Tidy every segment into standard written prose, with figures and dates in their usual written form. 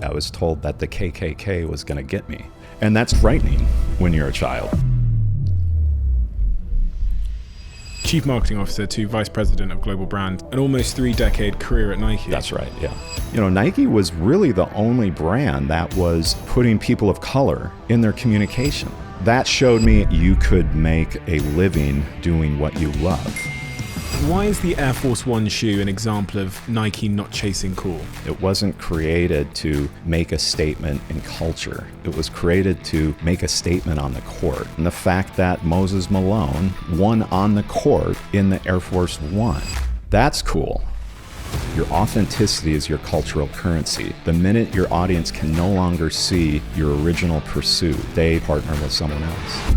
I was told that the KKK was going to get me. And that's frightening when you're a child. Chief Marketing Officer to Vice President of Global Brand, an almost 3-decade career at Nike. That's right, yeah. You know, Nike was really the only brand that was putting people of color in their communication. That showed me you could make a living doing what you love. Why is the Air Force One shoe an example of Nike not chasing cool? It wasn't created to make a statement in culture. It was created to make a statement on the court. And the fact that Moses Malone won on the court in the Air Force One, that's cool. Your authenticity is your cultural currency. The minute your audience can no longer see your original pursuit, they partner with someone else.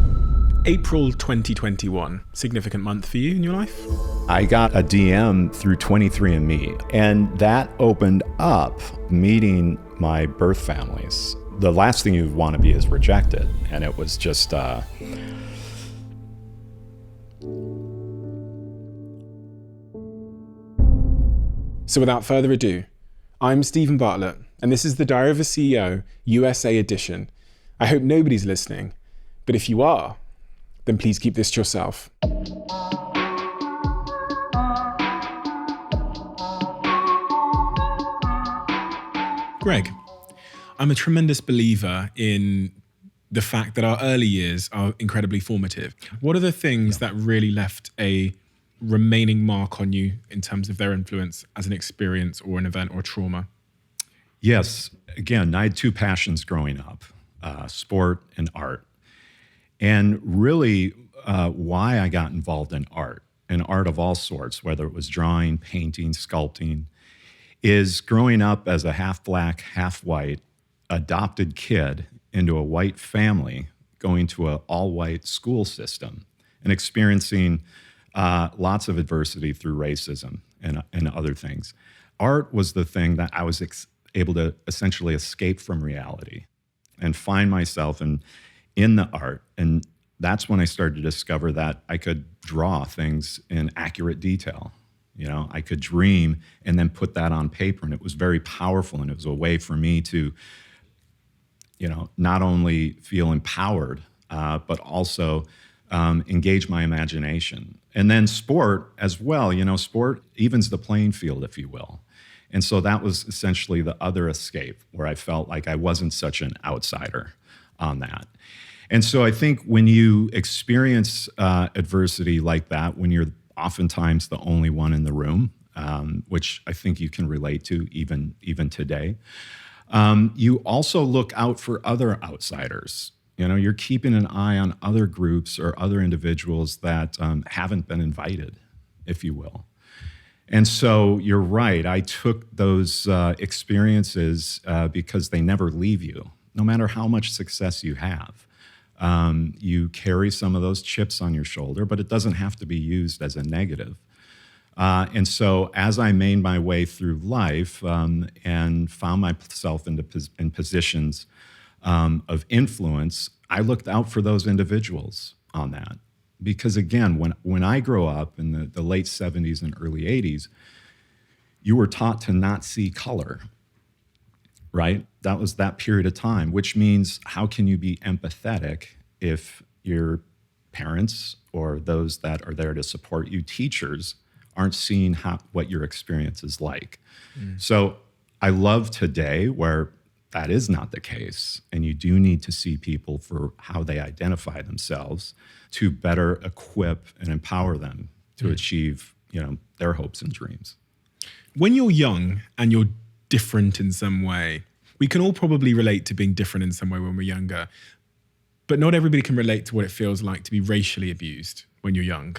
April 2021, significant month for you in your life? I got a DM through 23andMe, and that opened up meeting my birth families. The last thing you want to be is rejected, and it was just... So without further ado, I'm Stephen Bartlett, and this is the Diary of a CEO USA edition. I hope nobody's listening, but if you are, then please keep this to yourself. Greg, I'm a tremendous believer in the fact that our early years are incredibly formative. What are the things that really left a remaining mark on you in terms of their influence as an experience or an event or trauma? Yes. Again, I had two passions growing up, sport and art. And really why I got involved in art, and art of all sorts, whether it was drawing, painting, sculpting, is growing up as a half black, half white, adopted kid into a white family, going to an all-white school system and experiencing lots of adversity through racism and other things. Art was the thing that I was able to essentially escape from reality and find myself in the art. And that's when I started to discover that I could draw things in accurate detail. You know, I could dream and then put that on paper, and it was very powerful. And it was a way for me to, you know, not only feel empowered, but also engage my imagination. And then sport as well, you know, sport evens the playing field, if you will. And so that was essentially the other escape, where I felt like I wasn't such an outsider on that. And so I think when you experience adversity like that, when you're oftentimes the only one in the room, which I think you can relate to even today, you also look out for other outsiders. You know, you're keeping an eye on other groups or other individuals that haven't been invited, if you will. And so you're right, I took those experiences because they never leave you, no matter how much success you have. You carry some of those chips on your shoulder, but it doesn't have to be used as a negative. And so as I made my way through life and found myself in positions of influence, I looked out for those individuals on that. Because again, when I grew up in the late 70s and early 80s, you were taught to not see color, right? That was that period of time, which means how can you be empathetic if your parents or those that are there to support you, teachers, aren't seeing what your experience is like? So I love today where that is not the case, and you do need to see people for how they identify themselves to better equip and empower them to achieve, you know, their hopes and dreams. When you're young and you're different in some way, we can all probably relate to being different in some way when we're younger, but not everybody can relate to what it feels like to be racially abused when you're young,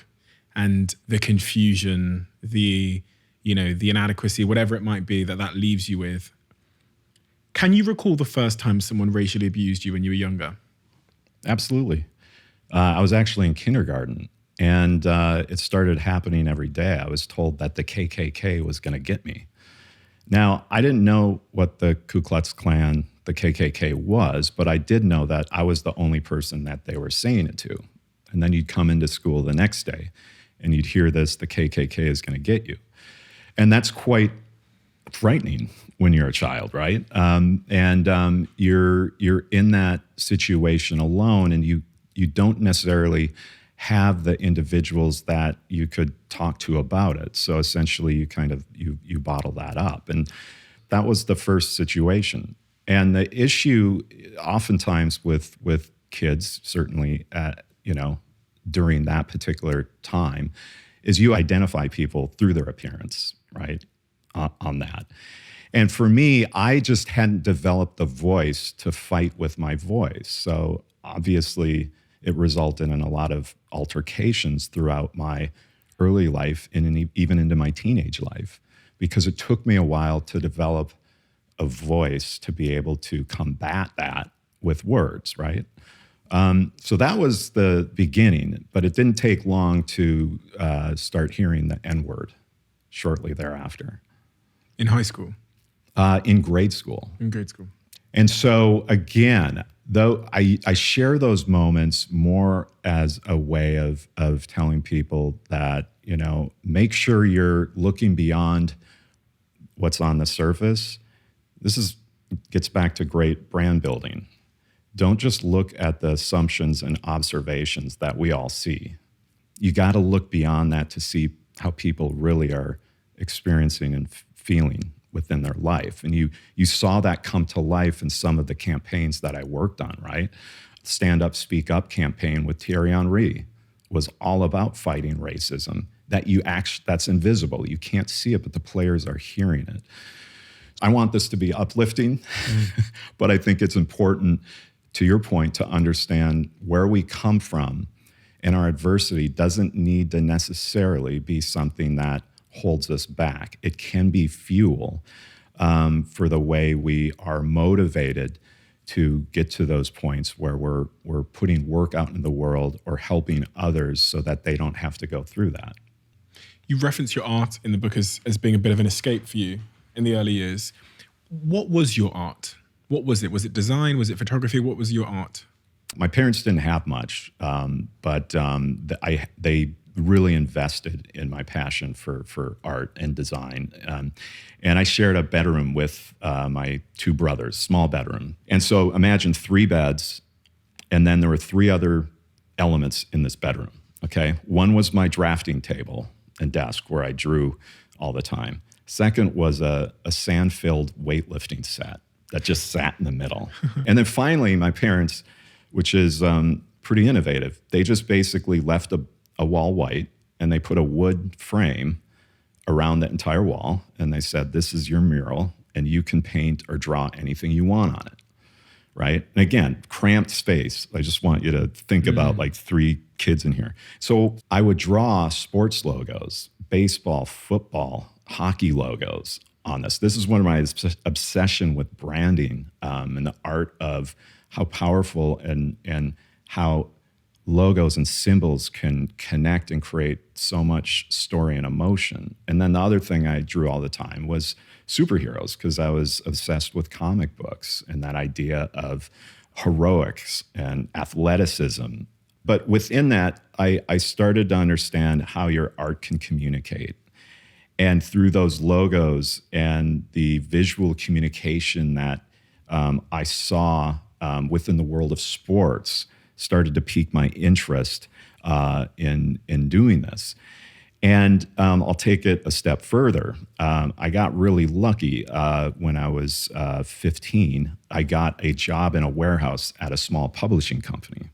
and the confusion, the inadequacy, whatever it might be that leaves you with. Can you recall the first time someone racially abused you when you were younger? Absolutely. I was actually in kindergarten, and it started happening every day. I was told that the KKK was going to get me. Now, I didn't know what the Ku Klux Klan, the KKK was, but I did know that I was the only person that they were saying it to. And then you'd come into school the next day, and you'd hear this, the KKK is going to get you. And that's quite frightening when you're a child, right? You're in that situation alone, and you don't necessarily have the individuals that you could talk to about it. So essentially, you bottle that up, and that was the first situation. And the issue, oftentimes with kids, certainly, during that particular time, is you identify people through their appearance, right? On that. And for me, I just hadn't developed the voice to fight with my voice. So obviously, it resulted in a lot of altercations throughout my early life and even into my teenage life, because it took me a while to develop a voice to be able to combat that with words, right? So that was the beginning, but it didn't take long to start hearing the N-word shortly thereafter. In high school? In grade school. In grade school. And so again, though I share those moments more as a way of telling people that, make sure you're looking beyond what's on the surface. This gets back to great brand building. Don't just look at the assumptions and observations that we all see. You got to look beyond that to see how people really are experiencing and feeling within their life. And you saw that come to life in some of the campaigns that I worked on, right? Stand Up, Speak Up campaign with Thierry Henry was all about fighting racism. That's invisible. You can't see it, but the players are hearing it. I want this to be uplifting, but I think it's important, to your point, to understand where we come from, and our adversity doesn't need to necessarily be something that holds us back. It can be fuel for the way we are motivated to get to those points where we're putting work out in the world or helping others so that they don't have to go through that. You reference your art in the book as being a bit of an escape for you in the early years. What was your art? What was it? Was it design? Was it photography? What was your art? My parents didn't have much, but they really invested in my passion for art and design. And I shared a bedroom with my two brothers, small bedroom. And so imagine 3 beds, and then there were 3 other elements in this bedroom, okay? One was my drafting table and desk where I drew all the time. Second was a sand-filled weightlifting set that just sat in the middle. And then finally, my parents, which is pretty innovative, they just basically left a wall white, and they put a wood frame around the entire wall, and they said, this is your mural, and you can paint or draw anything you want on it, right? And again, cramped space. I just want you to think about like 3 kids in here. So I would draw sports logos, baseball, football, hockey logos on this. This is one of my obsession with branding and the art of how powerful and how logos and symbols can connect and create so much story and emotion. And then the other thing I drew all the time was superheroes, because I was obsessed with comic books and that idea of heroics and athleticism. But within that, I started to understand how your art can communicate. And through those logos and the visual communication that I saw within the world of sports, started to pique my interest in doing this. And I'll take it a step further. I got really lucky when I was 15. I got a job in a warehouse at a small publishing company.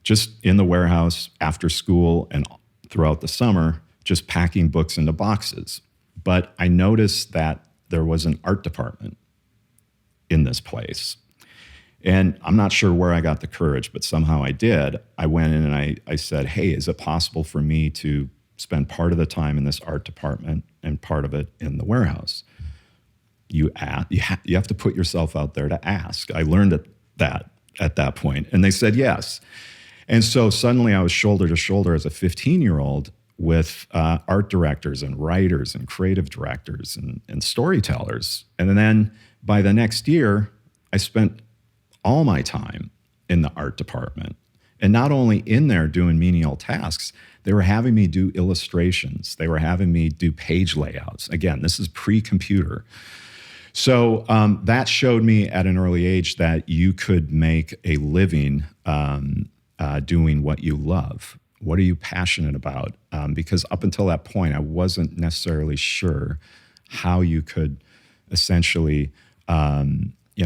Just in the warehouse after school and throughout the summer, just packing books into boxes. But I noticed that there was an art department in this place. And I'm not sure where I got the courage, but somehow I did. I went in and I said, hey, is it possible for me to spend part of the time in this art department and part of it in the warehouse? You have to put yourself out there to ask. I learned that at that point, and they said yes. And so suddenly I was shoulder to shoulder as a 15-year-old with art directors and writers and creative directors and storytellers. And then by the next year, I spent all my time in the art department. And not only in there doing menial tasks, they were having me do illustrations. They were having me do page layouts. Again, this is pre-computer. So that showed me at an early age that you could make a living doing what you love. What are you passionate about? Because up until that point, I wasn't necessarily sure how you could essentially,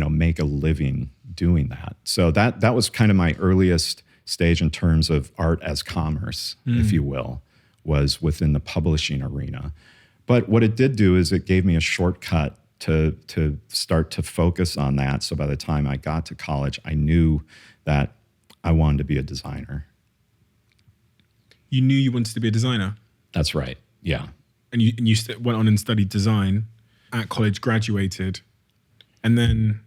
make a living doing that. So that was kind of my earliest stage in terms of art as commerce, if you will, was within the publishing arena. But what it did do is it gave me a shortcut to start to focus on that. So by the time I got to college, I knew that I wanted to be a designer. You knew you wanted to be a designer? That's right, yeah. And you went on and studied design at college, graduated, and then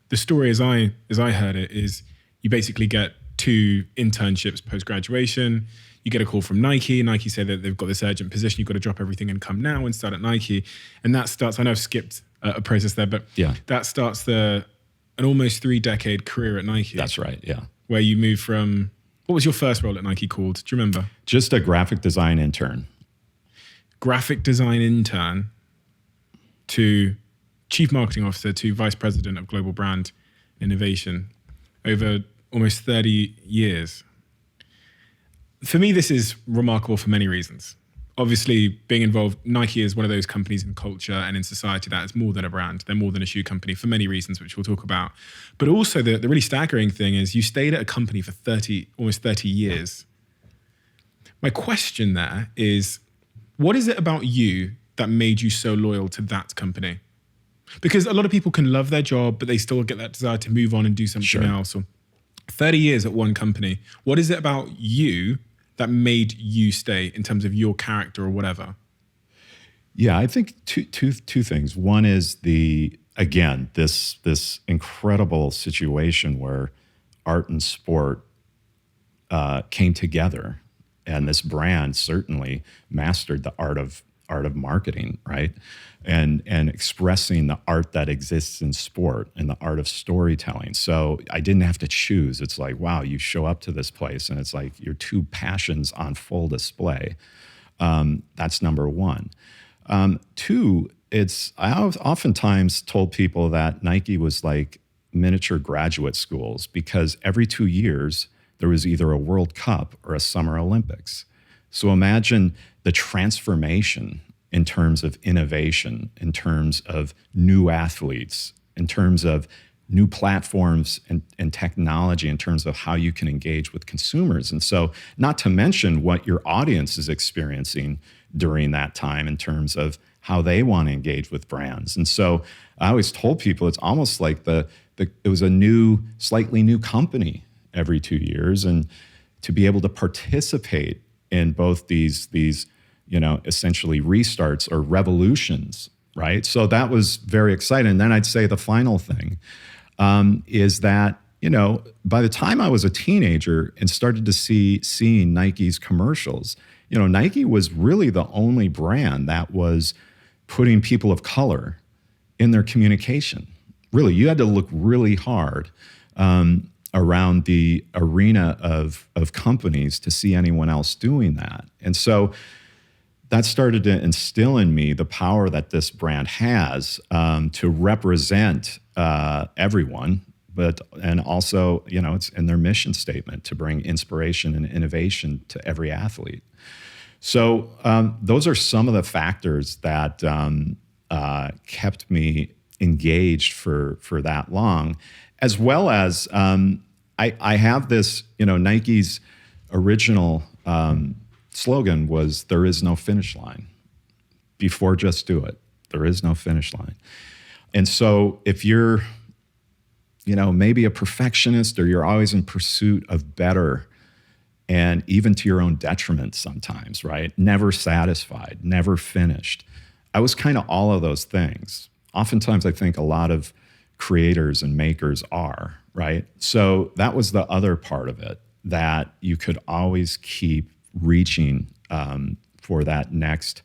the story as I heard it is you basically get 2 internships post-graduation. You get a call from Nike. Nike say that they've got this urgent position. You've got to drop everything and come now and start at Nike. And that starts, I know I've skipped a process there, but yeah, that starts an almost 3-decade career at Nike. That's right, yeah. Where you move from, what was your first role at Nike called? Do you remember? Just a graphic design intern. Graphic design intern to chief marketing officer to vice president of global brand innovation over almost 30 years. For me, this is remarkable for many reasons. Obviously, being involved, Nike is one of those companies in culture and in society that is more than a brand. They're more than a shoe company for many reasons, which we'll talk about. But also the really staggering thing is you stayed at a company for almost 30 years. My question there is, what is it about you that made you so loyal to that company? Because a lot of people can love their job, but they still get that desire to move on and do something else. Or 30 years at one company, what is it about you that made you stay in terms of your character or whatever? Yeah, I think two things. One is this incredible situation where art and sport came together, and this brand certainly mastered the art of marketing, right? And expressing the art that exists in sport and the art of storytelling. So I didn't have to choose. It's like, wow, you show up to this place and it's like your 2 passions on full display. That's number 1. 2, I oftentimes told people that Nike was like miniature graduate schools because every 2 years there was either a World Cup or a Summer Olympics. So imagine the transformation in terms of innovation, in terms of new athletes, in terms of new platforms and technology, in terms of how you can engage with consumers. And so not to mention what your audience is experiencing during that time in terms of how they want to engage with brands. And so I always told people it's almost like it was a slightly new company every 2 years. And to be able to participate in both these essentially restarts or revolutions, right? So that was very exciting. And then I'd say the final thing is that, by the time I was a teenager and started to seeing Nike's commercials, Nike was really the only brand that was putting people of color in their communication. Really, you had to look really hard around the arena of companies to see anyone else doing that. And so that started to instill in me the power that this brand has to represent everyone, and also, it's in their mission statement to bring inspiration and innovation to every athlete. So those are some of the factors that kept me engaged for that long, as well as I have this, Nike's original slogan was, "There is no finish line." Before just do it. There is no finish line. And so if you're, maybe a perfectionist or you're always in pursuit of better, and even to your own detriment sometimes, right? Never satisfied, never finished. I was kind of all of those things. Oftentimes I think a lot of creators and makers are, right? So that was the other part of it, that you could always keep reaching for that next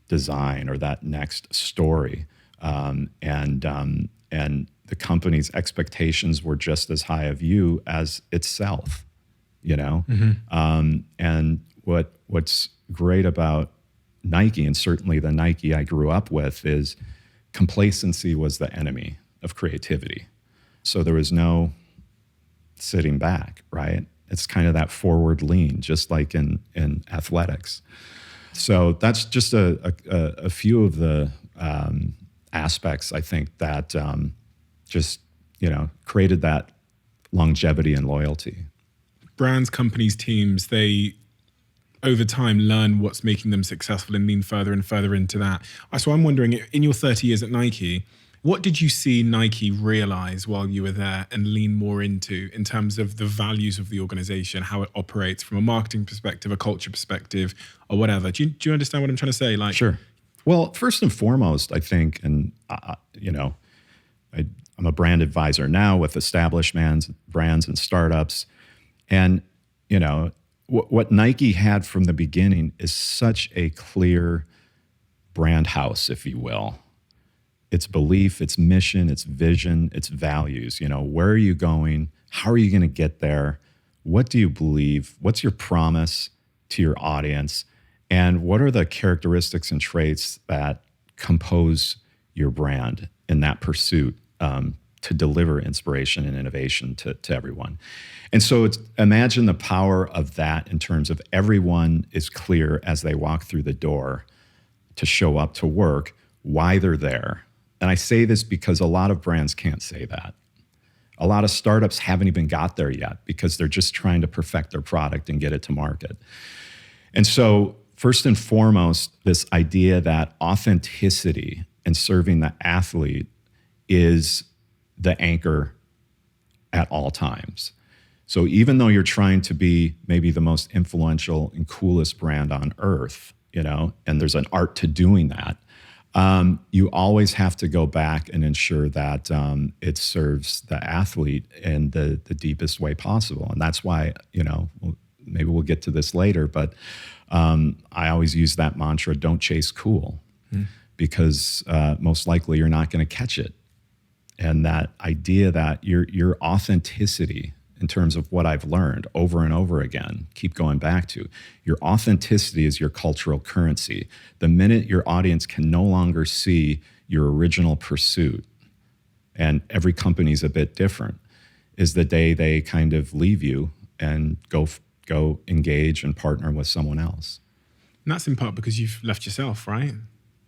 design or that next story. And the company's expectations were just as high of you as itself, And what's great about Nike, and certainly the Nike I grew up with, is complacency was the enemy of creativity. So there was no sitting back, right? It's kind of that forward lean, just like in athletics. So that's just a few of the aspects, I think, that just, created that longevity and loyalty. Brands, companies, teams, they over time learn what's making them successful and lean further and further into that. So I'm wondering, in your 30 years at Nike, what did you see Nike realize while you were there and lean more into in terms of the values of the organization, how it operates from a marketing perspective, a culture perspective, or whatever? Do you understand what I'm trying to say? Sure. Well, first and foremost, I think, and I'm a brand advisor now with established brands and startups. And, what Nike had from the beginning is such a clear brand house, if you will. Its belief, its mission, its vision, its values. Where are you going? How are you going to get there? What do you believe? What's your promise to your audience? And what are the characteristics and traits that compose your brand in that pursuit to deliver inspiration and innovation to everyone? And so imagine the power of that in terms of everyone is clear as they walk through the door to show up to work, why they're there. And I say this because a lot of brands can't say that. A lot of startups haven't even got there yet because they're just trying to perfect their product and get it to market. And so first and foremost, this idea that authenticity and serving the athlete is the anchor at all times. So even though you're trying to be maybe the most influential and coolest brand on earth, and there's an art to doing that, you always have to go back and ensure that it serves the athlete in the deepest way possible. And that's why, maybe we'll get to this later, but I always use that mantra, don't chase cool, because most likely you're not going to catch it. And that idea that your authenticity, in terms of what I've learned over and over again, keep going back to, your authenticity is your cultural currency. The minute your audience can no longer see your original pursuit, and every company's a bit different, is the day they kind of leave you and go engage and partner with someone else. And that's in part because you've left yourself, right?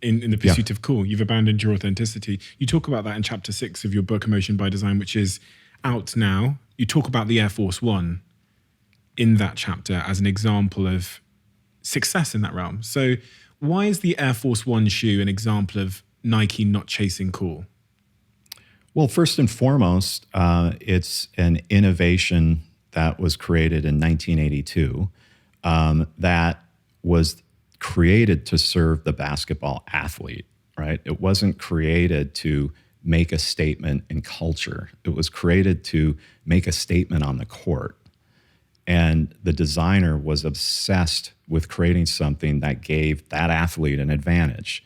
In the pursuit of cool. You've abandoned your authenticity. You talk about that in chapter 6 of your book, Emotion by Design, which is out now. You talk about the Air Force One in that chapter as an example of success in that realm. So why is the Air Force One shoe an example of Nike not chasing cool? Well, first and foremost, it's an innovation that was created in 1982 that was created to serve the basketball athlete, right? It wasn't created to make a statement in culture. It was created to make a statement on the court. And the designer was obsessed with creating something that gave that athlete an advantage.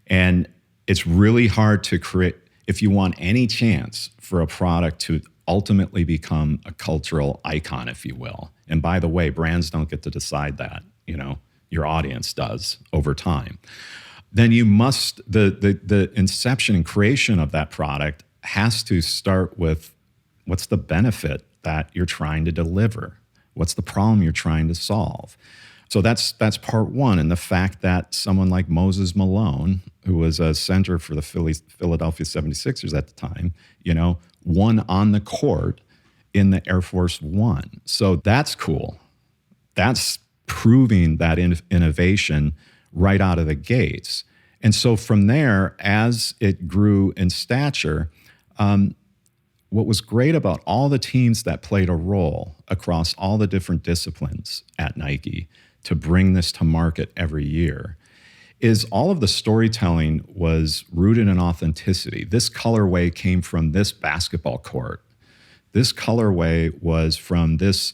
And it's really hard to create, if you want any chance for a product to ultimately become a cultural icon, if you will. And by the way, brands don't get to decide that, your audience does over time. Then you must, the inception and creation of that product has to start with what's the benefit that you're trying to deliver? What's the problem you're trying to solve? So that's part one. And the fact that someone like Moses Malone, who was a center for the Philadelphia 76ers at the time, won on the court in the Air Force One. So that's cool. That's proving that innovation right out of the gates. And so from there, as it grew in stature, what was great about all the teams that played a role across all the different disciplines at Nike to bring this to market every year is all of the storytelling was rooted in authenticity. This colorway came from this basketball court. This colorway was from this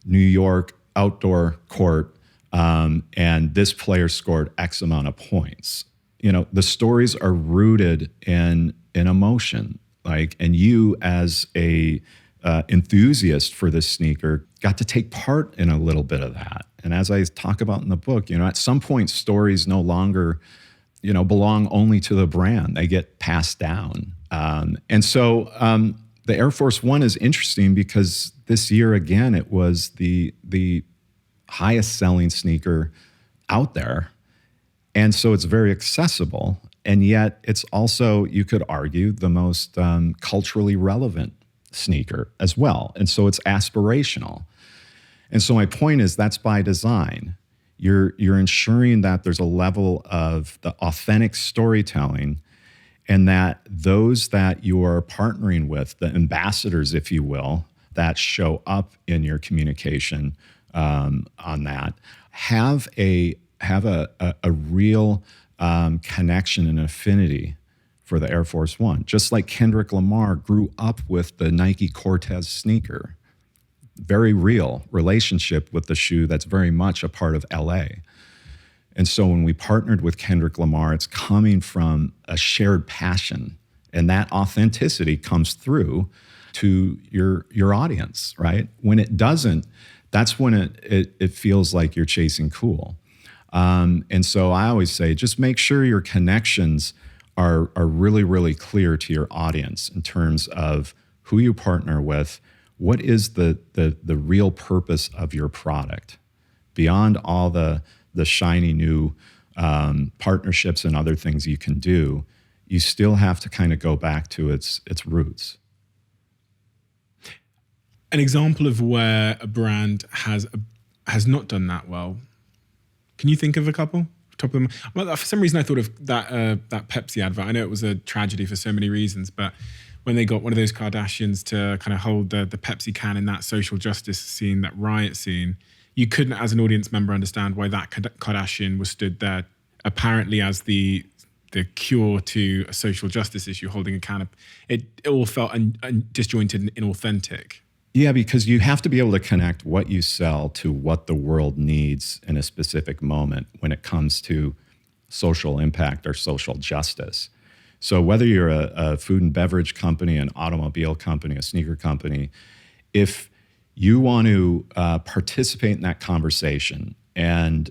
New York outdoor court, and this player scored X amount of points. The stories are rooted in emotion, and you as a enthusiast for this sneaker got to take part in a little bit of that. And as I talk about in the book, at some point stories no longer, belong only to the brand. They get passed down. The Air Force One is interesting because this year, again, it was the highest selling sneaker out there. And so it's very accessible. And yet it's also, you could argue, the most culturally relevant sneaker as well. And so it's aspirational. And so my point is that's by design. You're ensuring that there's a level of the authentic storytelling, and that those that you're partnering with, the ambassadors, if you will, that show up in your communication on that, have a real connection and affinity for the Air Force One. Just like Kendrick Lamar grew up with the Nike Cortez sneaker. Very real relationship with the shoe that's very much a part of LA. And so when we partnered with Kendrick Lamar, it's coming from a shared passion, and that authenticity comes through to your audience, right? When it doesn't, that's when it feels like you're chasing cool. And so I always say, just make sure your connections are really, really clear to your audience in terms of who you partner with, what is the real purpose of your product, beyond all the shiny new partnerships and other things you can do. You still have to kind of go back to its roots. An example of where a brand has not done that well. Can you think of a couple? Top of them. Well, for some reason, I thought of that Pepsi advert. I know it was a tragedy for so many reasons, but when they got one of those Kardashians to kind of hold the Pepsi can in that social justice scene, that riot scene, you couldn't, as an audience member, understand why that Kardashian was stood there apparently as the cure to a social justice issue, holding a can of. It all felt disjointed and inauthentic. Yeah, because you have to be able to connect what you sell to what the world needs in a specific moment when it comes to social impact or social justice. So whether you're a food and beverage company, an automobile company, a sneaker company, if you want to participate in that conversation and,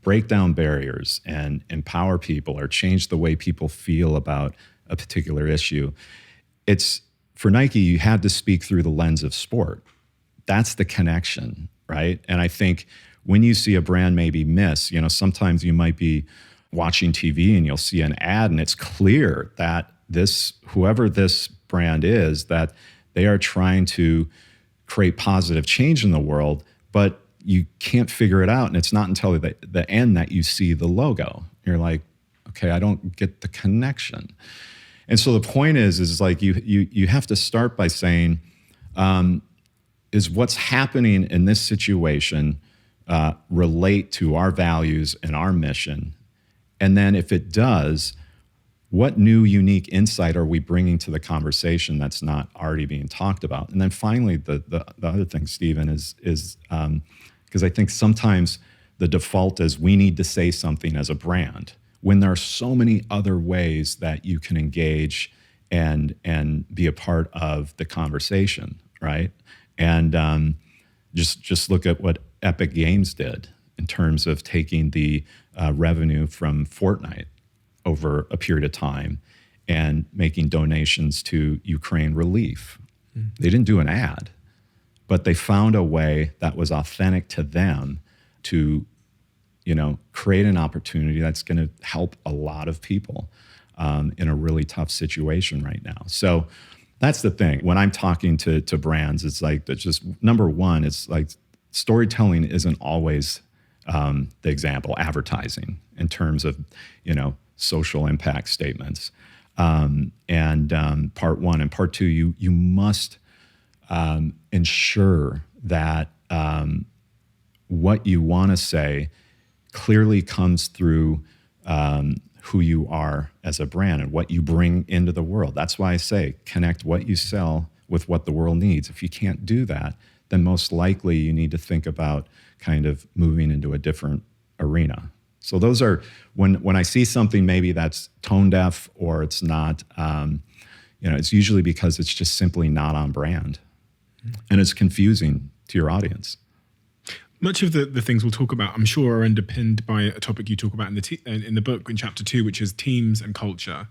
break down barriers and empower people or change the way people feel about a particular issue, for Nike, you had to speak through the lens of sport. That's the connection, right? And I think when you see a brand maybe miss, sometimes you might be watching TV and you'll see an ad and it's clear that whoever this brand is, that they are trying to create positive change in the world, but you can't figure it out. And it's not until the end that you see the logo. You're like, okay, I don't get the connection. And so the point is like you have to start by saying, is what's happening in this situation relate to our values and our mission? And then if it does, what new unique insight are we bringing to the conversation that's not already being talked about? And then finally, the other thing, Stephen, is because I think sometimes the default is we need to say something as a brand, when there are so many other ways that you can engage and be a part of the conversation, right? And just look at what Epic Games did in terms of taking the revenue from Fortnite over a period of time and making donations to Ukraine relief. Mm. They didn't do an ad, but they found a way that was authentic to them to create an opportunity that's going to help a lot of people in a really tough situation right now. So that's the thing. When I'm talking to brands, it's like, that's just number one, it's like storytelling isn't always the example, advertising in terms of, social impact statements. Part one and part two, you must ensure that what you want to say clearly comes through who you are as a brand and what you bring into the world. That's why I say connect what you sell with what the world needs. If you can't do that, then most likely you need to think about kind of moving into a different arena. So those are, when I see something maybe that's tone deaf or it's not, it's usually because it's just simply not on brand. And it's confusing to your audience. Much of the things we'll talk about, I'm sure, are underpinned by a topic you talk about in the book in chapter 2, which is teams and culture.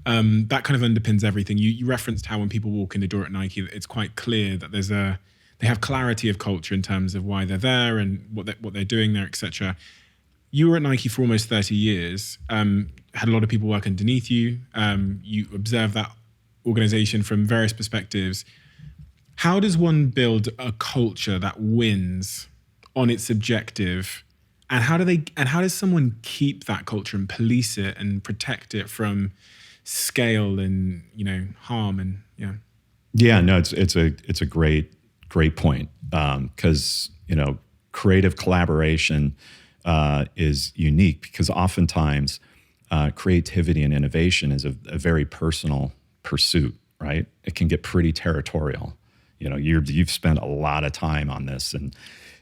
That kind of underpins everything. You referenced how when people walk in the door at Nike, it's quite clear that they have clarity of culture in terms of why they're there and what they're doing there, etc. You were at Nike for almost 30 years, had a lot of people work underneath you. You observed that organization from various perspectives. How does one build a culture that wins on its objective? And how does someone keep that culture and police it and protect it from scale and, harm and yeah? Yeah, no, it's a great point, because creative collaboration is unique because oftentimes creativity and innovation is a very personal pursuit, right? It can get pretty territorial. You've spent a lot of time on this, and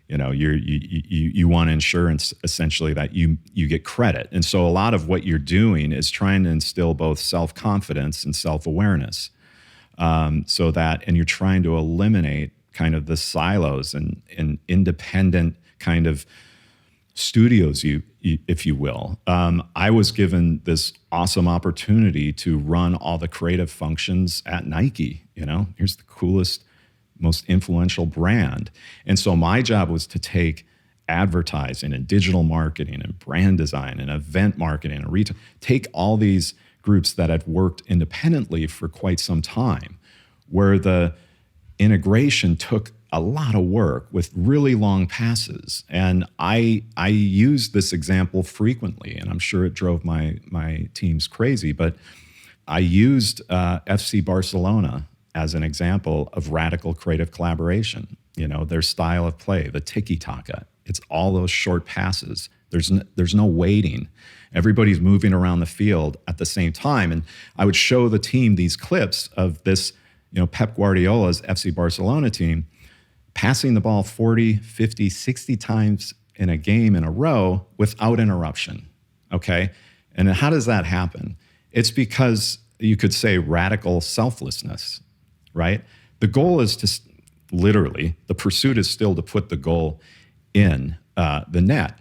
you want to ensure essentially that you get credit. And so a lot of what you're doing is trying to instill both self-confidence and self-awareness, and you're trying to eliminate kind of the silos and independent kind of studios, if you will. I was given this awesome opportunity to run all the creative functions at Nike. Here's the coolest, most influential brand. And so my job was to take advertising and digital marketing and brand design and event marketing and retail, take all these groups that had worked independently for quite some time, where the integration took a lot of work with really long passes. And I used this example frequently, and I'm sure it drove my teams crazy, but I used FC Barcelona as an example of radical creative collaboration. Their style of play, the tiki-taka, it's all those short passes. There's no waiting. Everybody's moving around the field at the same time. And I would show the team these clips of this, Pep Guardiola's FC Barcelona team passing the ball 40, 50, 60 times in a game in a row without interruption, okay? And how does that happen? It's because you could say radical selflessness, right? The goal is to literally, the pursuit is still to put the goal in the net.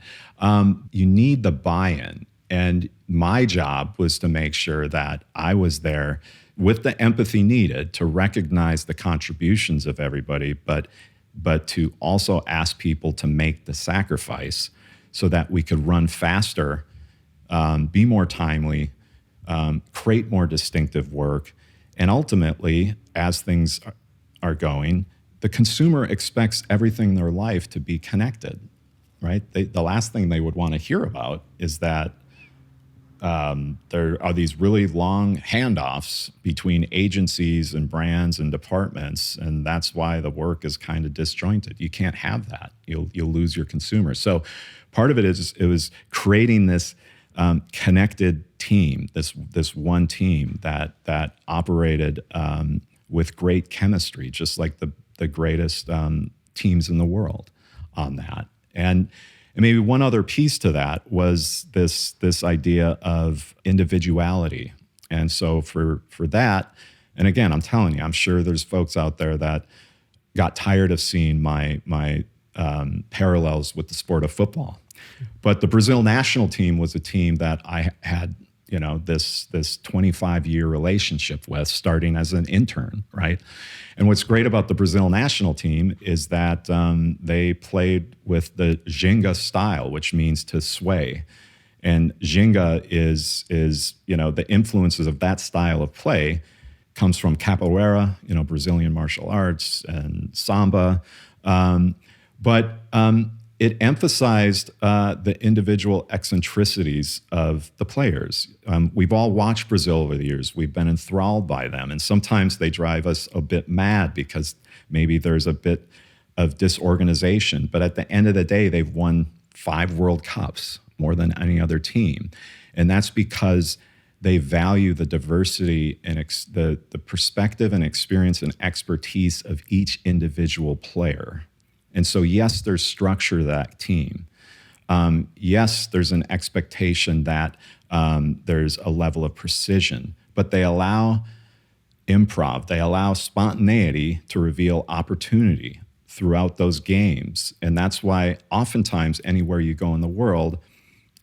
You need the buy-in. And my job was to make sure that I was there with the empathy needed to recognize the contributions of everybody, but to also ask people to make the sacrifice so that we could run faster, be more timely, create more distinctive work. And ultimately, as things are going, the consumer expects everything in their life to be connected, right? The last thing they would want to hear about is that there are these really long handoffs between agencies and brands and departments, and that's why the work is kind of disjointed. You can't have that. You'll lose your consumer. So part of it was creating this connected team, this one team that operated with great chemistry, just like the greatest teams in the world on that. And maybe one other piece to that was this idea of individuality. And so for that, and again, I'm telling you, I'm sure there's folks out there that got tired of seeing my parallels with the sport of football. But the Brazil national team was a team that I had, this 25-year relationship with, starting as an intern, right? And what's great about the Brazil national team is that they played with the ginga style, which means to sway. And ginga is the influences of that style of play comes from capoeira, Brazilian martial arts, and samba. But it emphasized the individual eccentricities of the players. We've all watched Brazil over the years. We've been enthralled by them. And sometimes they drive us a bit mad because maybe there's a bit of disorganization. But at the end of the day, they've won 5 World Cups, more than any other team. And that's because they value the diversity and the perspective and experience and expertise of each individual player. And so, yes, there's structure to that team. Yes, there's an expectation that there's a level of precision, but they allow improv, they allow spontaneity to reveal opportunity throughout those games. And that's why oftentimes anywhere you go in the world,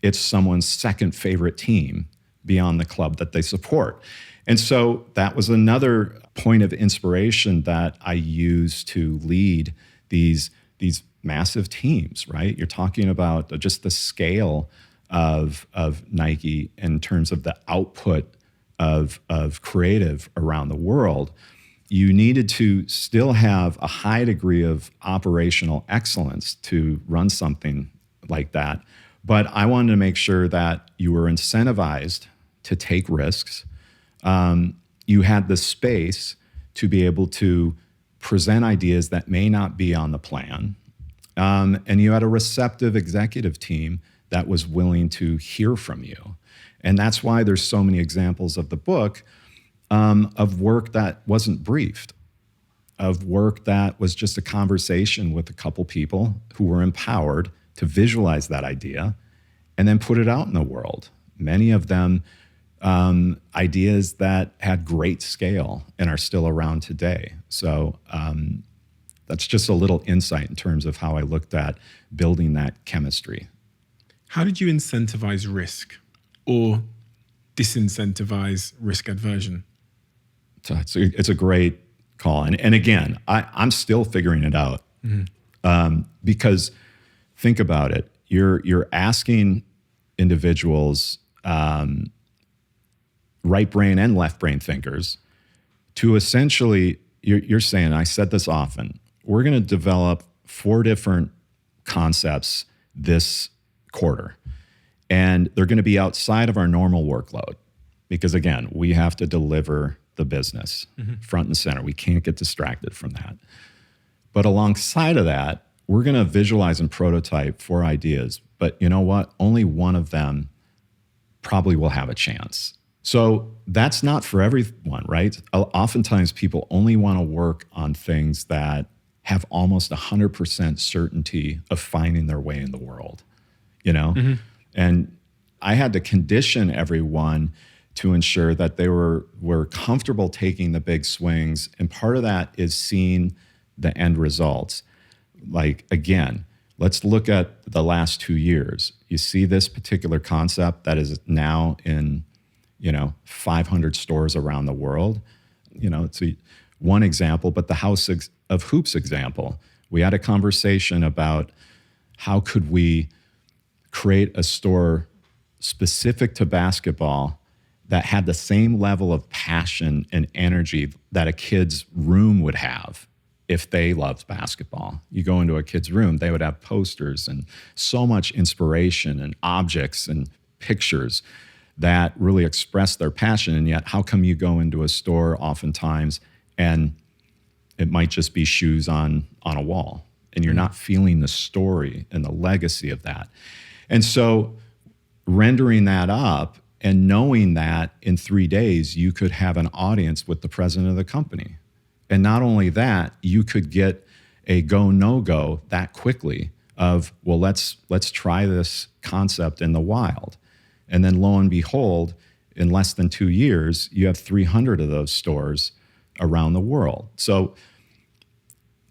it's someone's second favorite team beyond the club that they support. And so that was another point of inspiration that I used to lead these massive teams, right? You're talking about just the scale of Nike in terms of the output of creative around the world. You needed to still have a high degree of operational excellence to run something like that. But I wanted to make sure that you were incentivized to take risks. You had the space to be able to present ideas that may not be on the plan. And you had a receptive executive team that was willing to hear from you. And that's why there's so many examples of the book of work that wasn't briefed, of work that was just a conversation with a couple people who were empowered to visualize that idea and then put it out in the world. Many of them ideas that had great scale and are still around today. So that's just a little insight in terms of how I looked at building that chemistry. How did you incentivize risk or disincentivize risk aversion? So it's a great call. And again, I'm still figuring it out. Because think about it. You're asking individuals, right brain and left brain thinkers, to essentially, you're saying, I said this often, we're going to develop 4 different concepts this quarter. And they're going to be outside of our normal workload. Because again, we have to deliver the business front and center. We can't get distracted from that. But alongside of that, we're going to visualize and prototype 4 ideas. But you know what? Only one of them probably will have a chance. So that's not for everyone, right? Oftentimes people only want to work on things that have almost 100% certainty of finding their way in the world, you know? And I had to condition everyone to ensure that they were comfortable taking the big swings. And part of that is seeing the end results. Like, again, let's look at the last 2 years. You see this particular concept that is now in, 500 stores around the world. It's one example, but the House of Hoops example. We had a conversation about how could we create a store specific to basketball that had the same level of passion and energy that a kid's room would have if they loved basketball. You go into a kid's room, they would have posters and so much inspiration and objects and pictures that really express their passion. And yet, how come you go into a store oftentimes and it might just be shoes on a wall and you're not feeling the story and the legacy of that? And so rendering that up and knowing that in 3 days, you could have an audience with the president of the company. And not only that, you could get a go, no-go that quickly of, well, let's try this concept in the wild. And then lo and behold, in less than 2 years, you have 300 of those stores around the world. So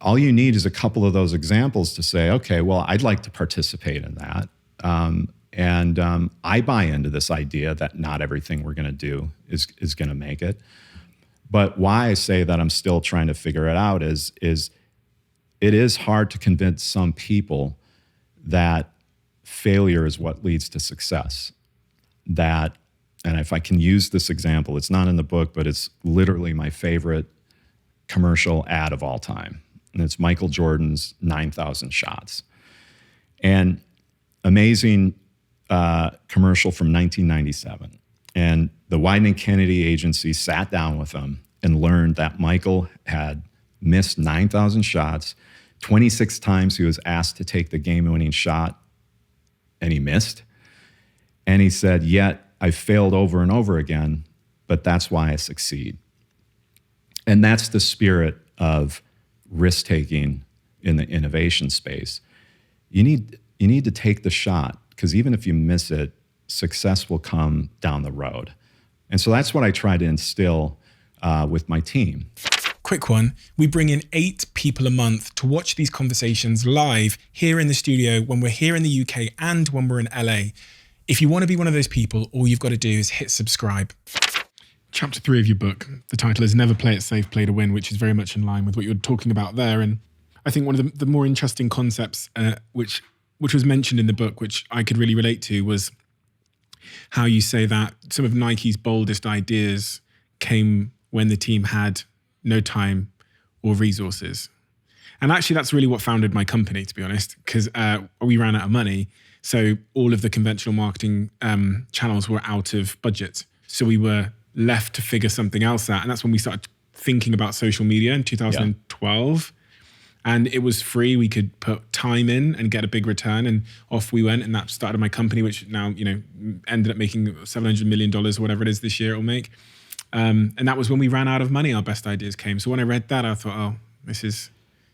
all you need is a couple of those examples to say, okay, well, I'd like to participate in that. And I buy into this idea that not everything we're going to do is going to make it. But why I say that I'm still trying to figure it out is it is hard to convince some people that failure is what leads to success. That, and if I can use this example, it's not in the book, but it's literally my favorite commercial ad of all time. And it's Michael Jordan's 9,000 shots. And amazing commercial from 1997. And the Wieden+Kennedy agency sat down with him and learned that Michael had missed 9,000 shots. 26 times he was asked to take the game-winning shot, and he missed. And he said, yet I failed over and over again, but that's why I succeed. And that's the spirit of risk-taking in the innovation space. You need to take the shot, because even if you miss it, success will come down the road. And so that's what I try to instill with my team. Quick quick one. We bring in 8 people a month to watch these conversations live here in the studio when we're here in the UK and when we're in LA. If you want to be one of those people, all you've got to do is hit subscribe. Chapter 3 of your book, the title is Never Play It Safe, Play to Win, which is very much in line with what you're talking about there. And I think one of the more interesting concepts, which was mentioned in the book, which I could really relate to, was how you say that some of Nike's boldest ideas came when the team had no time or resources. And actually, that's really what founded my company, to be honest, because we ran out of money. So all of the conventional marketing channels were out of budget. So we were left to figure something else out. And that's when we started thinking about social media in 2012. And it was free. We could put time in and get a big return. And off we went. And that started my company, which now, ended up making $700 million or whatever it is this year it'll make. And that was when we ran out of money, our best ideas came. So when I read that, I thought, oh, this is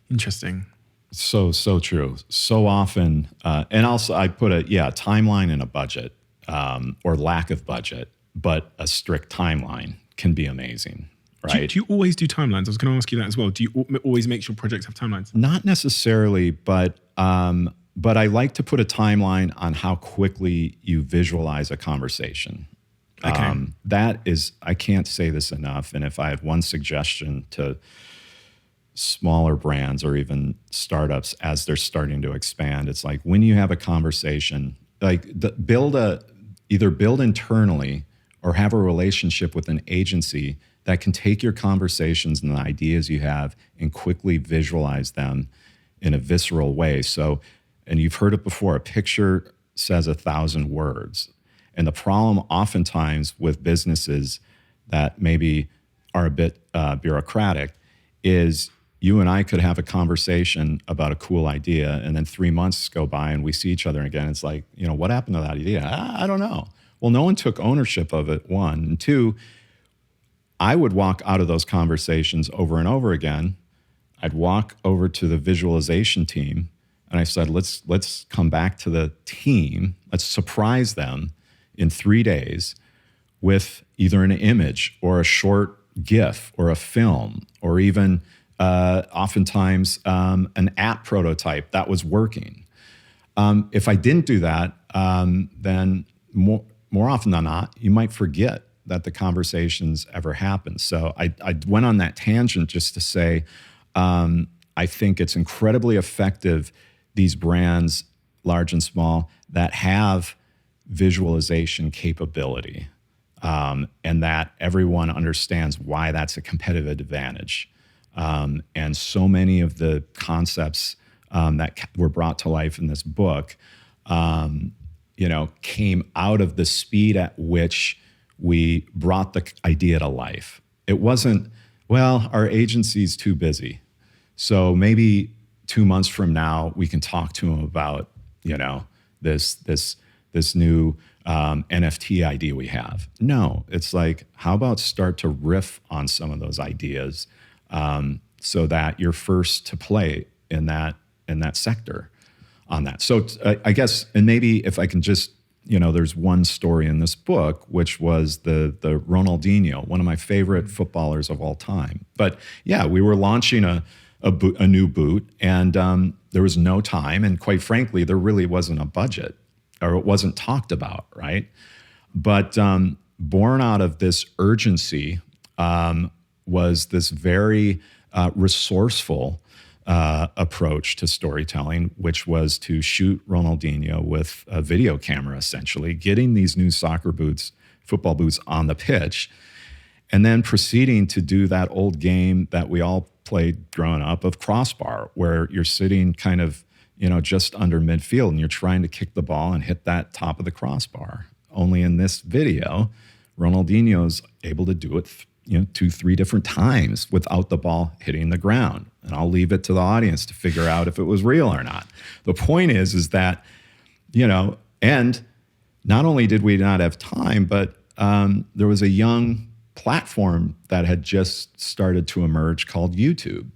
interesting. So true. So often, and also I put a timeline and a budget, or lack of budget, but a strict timeline can be amazing, right? Do you always do timelines? I was going to ask you that as well. Do you always make sure projects have timelines? Not necessarily, but I like to put a timeline on how quickly you visualize a conversation. Okay. That is, I can't say this enough. And if I had one suggestion to smaller brands or even startups as they're starting to expand, it's like when you have a conversation, like either build internally or have a relationship with an agency that can take your conversations and the ideas you have and quickly visualize them in a visceral way. So, and you've heard it before, a picture says 1,000 words. And the problem oftentimes with businesses that maybe are a bit bureaucratic is you and I could have a conversation about a cool idea, and then 3 months go by and we see each other again. It's like, what happened to that idea? I don't know. Well, no one took ownership of it, one. And two, I would walk out of those conversations over and over again. I'd walk over to the visualization team and I said, let's come back to the team. Let's surprise them in 3 days with either an image or a short GIF or a film or even oftentimes an app prototype that was working. If I didn't do that, then more often than not, you might forget that the conversations ever happened. So I went on that tangent just to say, I think it's incredibly effective, these brands, large and small, that have visualization capability, and that everyone understands why that's a competitive advantage. And so many of the concepts that were brought to life in this book, came out of the speed at which we brought the idea to life. It wasn't, well, our agency's too busy, so maybe 2 months from now we can talk to them about, this new NFT idea we have. No, it's like, how about start to riff on some of those ideas, so that you're first to play in that sector on that. So I guess, and maybe if I can just, there's one story in this book, which was the Ronaldinho, one of my favorite footballers of all time. But yeah, we were launching a new boot, and there was no time, and quite frankly, there really wasn't a budget, or it wasn't talked about, right? But born out of this urgency was this very resourceful approach to storytelling, which was to shoot Ronaldinho with a video camera, essentially, getting these new football boots on the pitch, and then proceeding to do that old game that we all played growing up of crossbar, where you're sitting kind of, just under midfield and you're trying to kick the ball and hit that top of the crossbar. Only in this video, Ronaldinho's able to do it 2-3 different times without the ball hitting the ground. And I'll leave it to the audience to figure out if it was real or not. The point is that, and not only did we not have time, but there was a young platform that had just started to emerge called YouTube.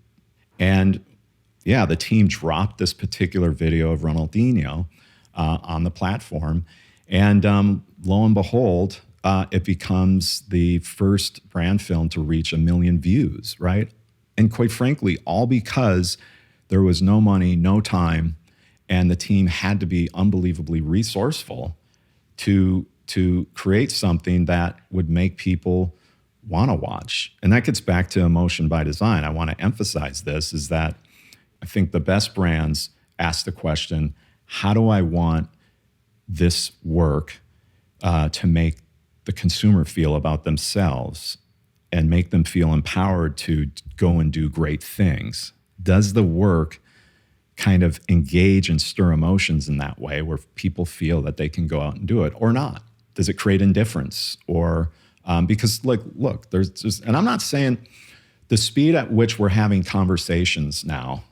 And yeah, the team dropped this particular video of Ronaldinho on the platform. And lo and behold, it becomes the first brand film to reach 1 million views, right? And quite frankly, all because there was no money, no time, and the team had to be unbelievably resourceful to create something that would make people want to watch. And that gets back to emotion by design. I want to emphasize this, is that I think the best brands ask the question, how do I want this work to make the consumer feel about themselves and make them feel empowered to go and do great things? Does the work kind of engage and stir emotions in that way where people feel that they can go out and do it, or not? Does it create indifference? Or because like, look, there's just, and I'm not saying the speed at which we're having conversations now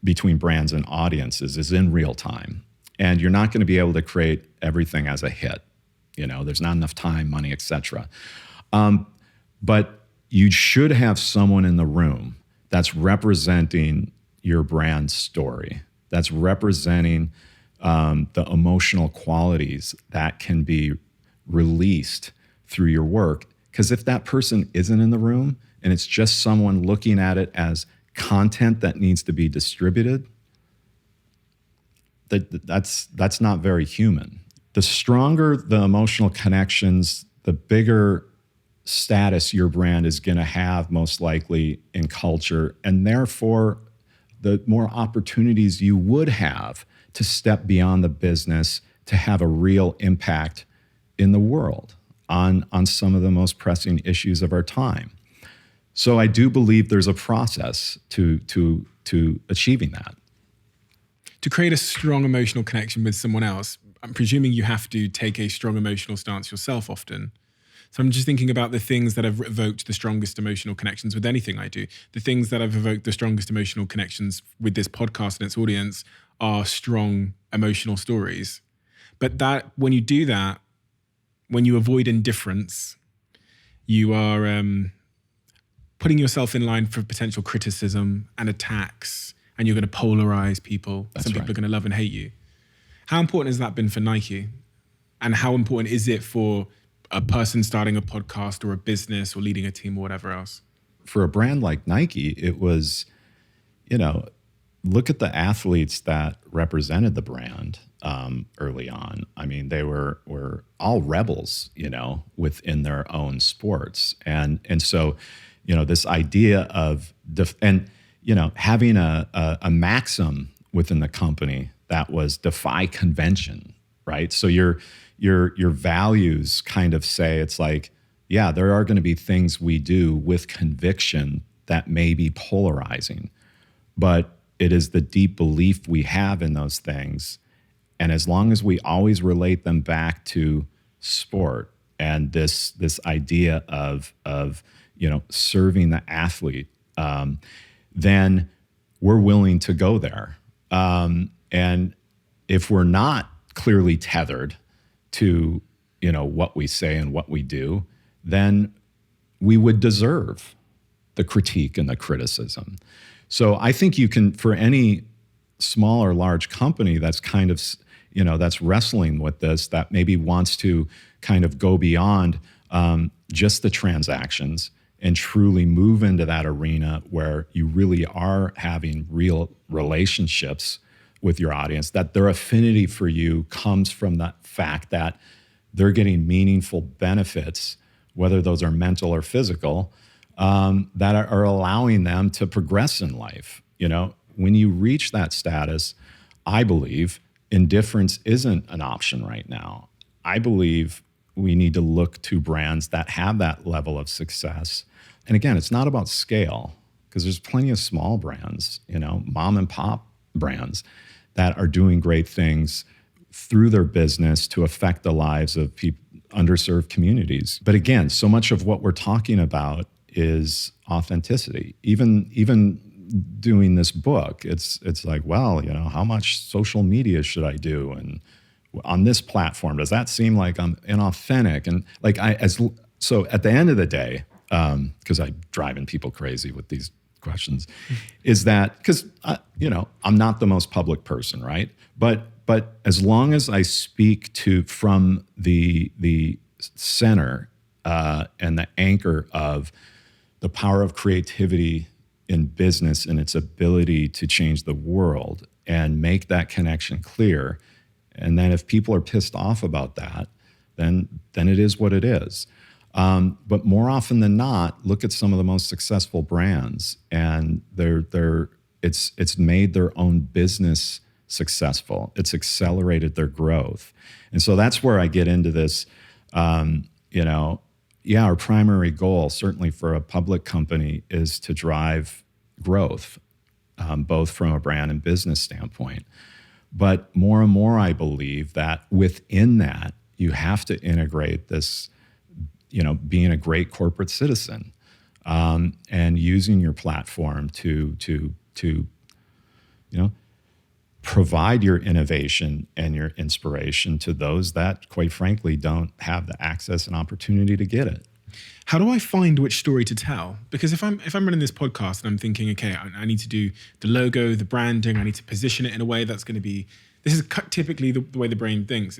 between brands and audiences is in real time. And you're not going to be able to create everything as a hit. There's not enough time, money, et cetera. But you should have someone in the room that's representing your brand story, that's representing the emotional qualities that can be released through your work. Because if that person isn't in the room and it's just someone looking at it as content that needs to be distributed, that's not very human. The stronger the emotional connections, the bigger status your brand is going to have most likely in culture, and therefore the more opportunities you would have to step beyond the business to have a real impact in the world on some of the most pressing issues of our time. So I do believe there's a process to achieving that. To create a strong emotional connection with someone else, I'm presuming you have to take a strong emotional stance yourself often. So I'm just thinking about the things that have evoked the strongest emotional connections with anything I do. The things that have evoked the strongest emotional connections with this podcast and its audience are strong emotional stories. But that when you do that, when you avoid indifference, you are putting yourself in line for potential criticism and attacks, and you're going to polarize people. That's Some people right. are going to love and hate you. How important has that been for Nike? And how important is it for a person starting a podcast or a business or leading a team or whatever else? For a brand like Nike, it was, look at the athletes that represented the brand early on. I mean, they were all rebels, within their own sports. And so, this idea of, having a maxim within the company that was defy convention, right? So your values kind of say, it's like, yeah, there are going to be things we do with conviction that may be polarizing, but it is the deep belief we have in those things. And as long as we always relate them back to sport and this idea of serving the athlete, then we're willing to go there. And if we're not clearly tethered to what we say and what we do, then we would deserve the critique and the criticism. So I think you can, for any small or large company that's kind of, that's wrestling with this, that maybe wants to kind of go beyond just the transactions and truly move into that arena where you really are having real relationships with your audience, that their affinity for you comes from the fact that they're getting meaningful benefits, whether those are mental or physical, that are allowing them to progress in life. When you reach that status, I believe indifference isn't an option right now. I believe we need to look to brands that have that level of success. And again, it's not about scale, because there's plenty of small brands, mom and pop brands that are doing great things through their business to affect the lives of underserved communities. But again, so much of what we're talking about is authenticity. Even doing this book, it's like, well, how much social media should I do? And on this platform, does that seem like I'm inauthentic? And so at the end of the day, because I'm driving people crazy with these questions, is that because I'm not the most public person, right? But as long as I speak from the center and the anchor of the power of creativity in business and its ability to change the world and make that connection clear. And then if people are pissed off about that, then it is what it is. But more often than not, look at some of the most successful brands, and it's made their own business successful. It's accelerated their growth. And so that's where I get into this, our primary goal, certainly for a public company, is to drive growth, both from a brand and business standpoint. But more and more, I believe that within that, you have to integrate this, being a great corporate citizen, and using your platform to provide your innovation and your inspiration to those that, quite frankly, don't have the access and opportunity to get it. How do I find which story to tell? Because if I'm running this podcast and I'm thinking, okay, I need to do the logo, the branding, I need to position it in a way that's going to be. This is typically the way the brain thinks.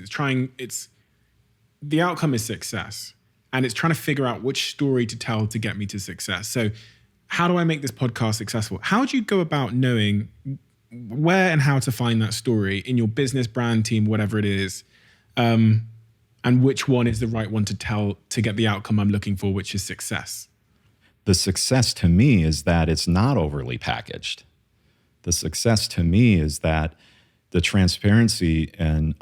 The outcome is success, and it's trying to figure out which story to tell to get me to success. So, how do I make this podcast successful? How do you go about knowing where and how to find that story in your business, brand, team, whatever it is, and which one is the right one to tell to get the outcome I'm looking for, which is success? The success to me is that it's not overly packaged. The success to me is that the transparency and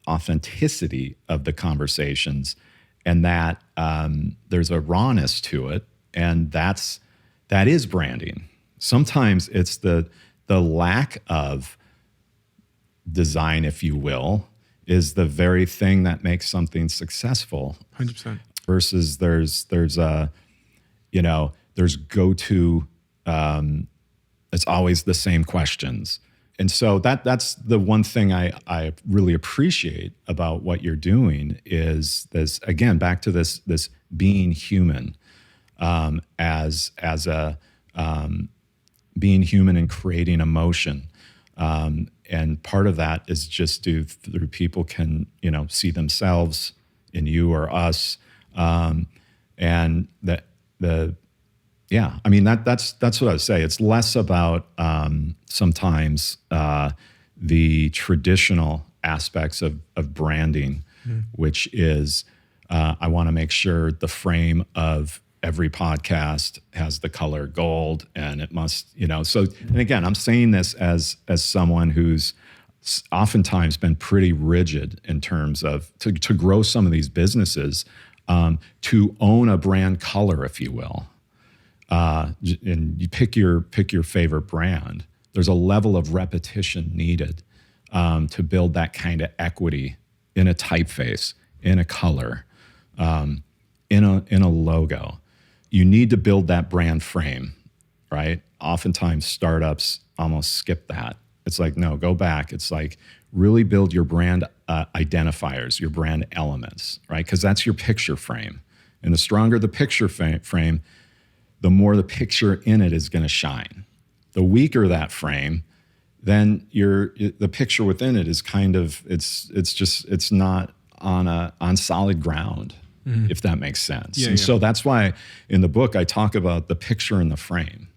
authenticity of the conversations, and that there's a rawness to it, and that is branding. Sometimes it's the lack of design, if you will, is the very thing that makes something successful. 100%. Versus there's go-to, it's always the same questions. And so that's the one thing I really appreciate about what you're doing is this, again, back to this being human, as a being human and creating emotion. And part of that is just through people can, see themselves in you or us. And that's what I would say. It's less about sometimes the traditional aspects of branding, which is I want to make sure the frame of every podcast has the color gold, and it must, so, and again, I'm saying this as someone who's oftentimes been pretty rigid in terms of to grow some of these businesses, to own a brand color, if you will. And you pick your favorite brand. There's a level of repetition needed to build that kind of equity in a typeface, in a color, in a logo. You need to build that brand frame, right? Oftentimes startups almost skip that. It's like, no, go back. It's like really build your brand identifiers, your brand elements, right? Because that's your picture frame. And the stronger the picture frame, the more the picture in it is going to shine. The weaker that frame, then the picture within it is kind of, it's not on solid ground. If that makes sense. Yeah. So that's why in the book, I talk about the picture in the frame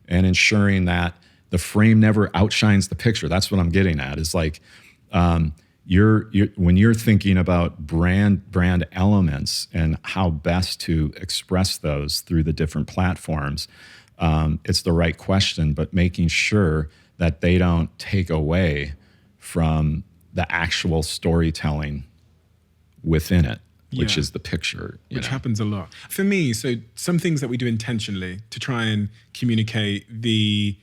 and ensuring that the frame never outshines the picture. That's what I'm getting at. Is like when you're thinking about brand elements and how best to express those through the different platforms, it's the right question, but making sure that they don't take away from the actual storytelling within it. Which is the picture. Which happens a lot. For me, so some things that we do intentionally to try and communicate the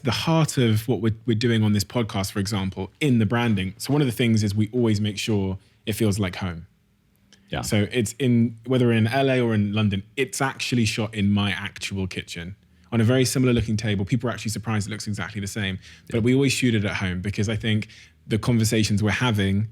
heart of what we're doing on this podcast, for example, in the branding. So one of the things is we always make sure it feels like home. Yeah. So it's whether in LA or in London, it's actually shot in my actual kitchen on a very similar looking table. People are actually surprised it looks exactly the same. But we always shoot it at home because I think the conversations we're having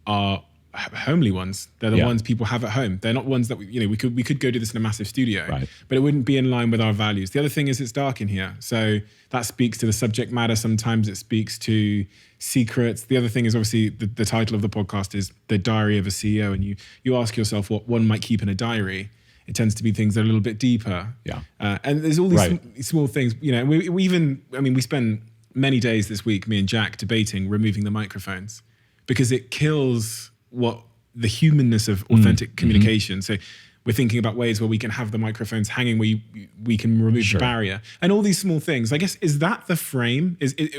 are homely ones. They're the ones people have at home. They're not ones that we could go do this in a massive studio, right, but it wouldn't be in line with our values. The other thing is it's dark in here, so that speaks to the subject matter. Sometimes it speaks to secrets. The other thing is obviously the title of the podcast is The Diary of a CEO, and you ask yourself what one might keep in a diary. It tends to be things that are a little bit deeper. Yeah. And there's all these Right. small things, we even, we spend many days this week, me and Jack, debating removing the microphones because it kills what the humanness of authentic communication. So we're thinking about ways where we can have the microphones hanging where we can remove the barrier and all these small things. I guess, is that the frame?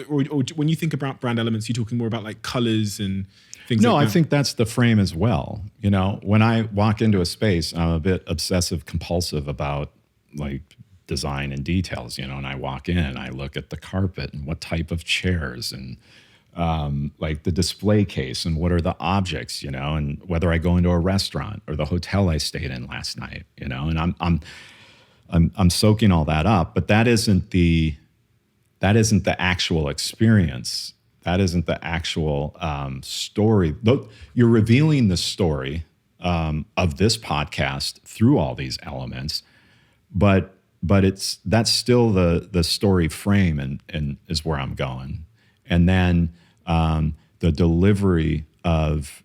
Or when you think about brand elements, you're talking more about like colors and things No, like that? I think that's the frame as well. When I walk into a space, I'm a bit obsessive compulsive about like design and details, and I walk in and I look at the carpet and what type of chairs and like the display case and what are the objects, and whether I go into a restaurant or the hotel I stayed in last night, and I'm soaking all that up, but that isn't the actual experience. That isn't the actual story. You're revealing the story of this podcast through all these elements, but that's still the story frame and is where I'm going. And then the delivery of,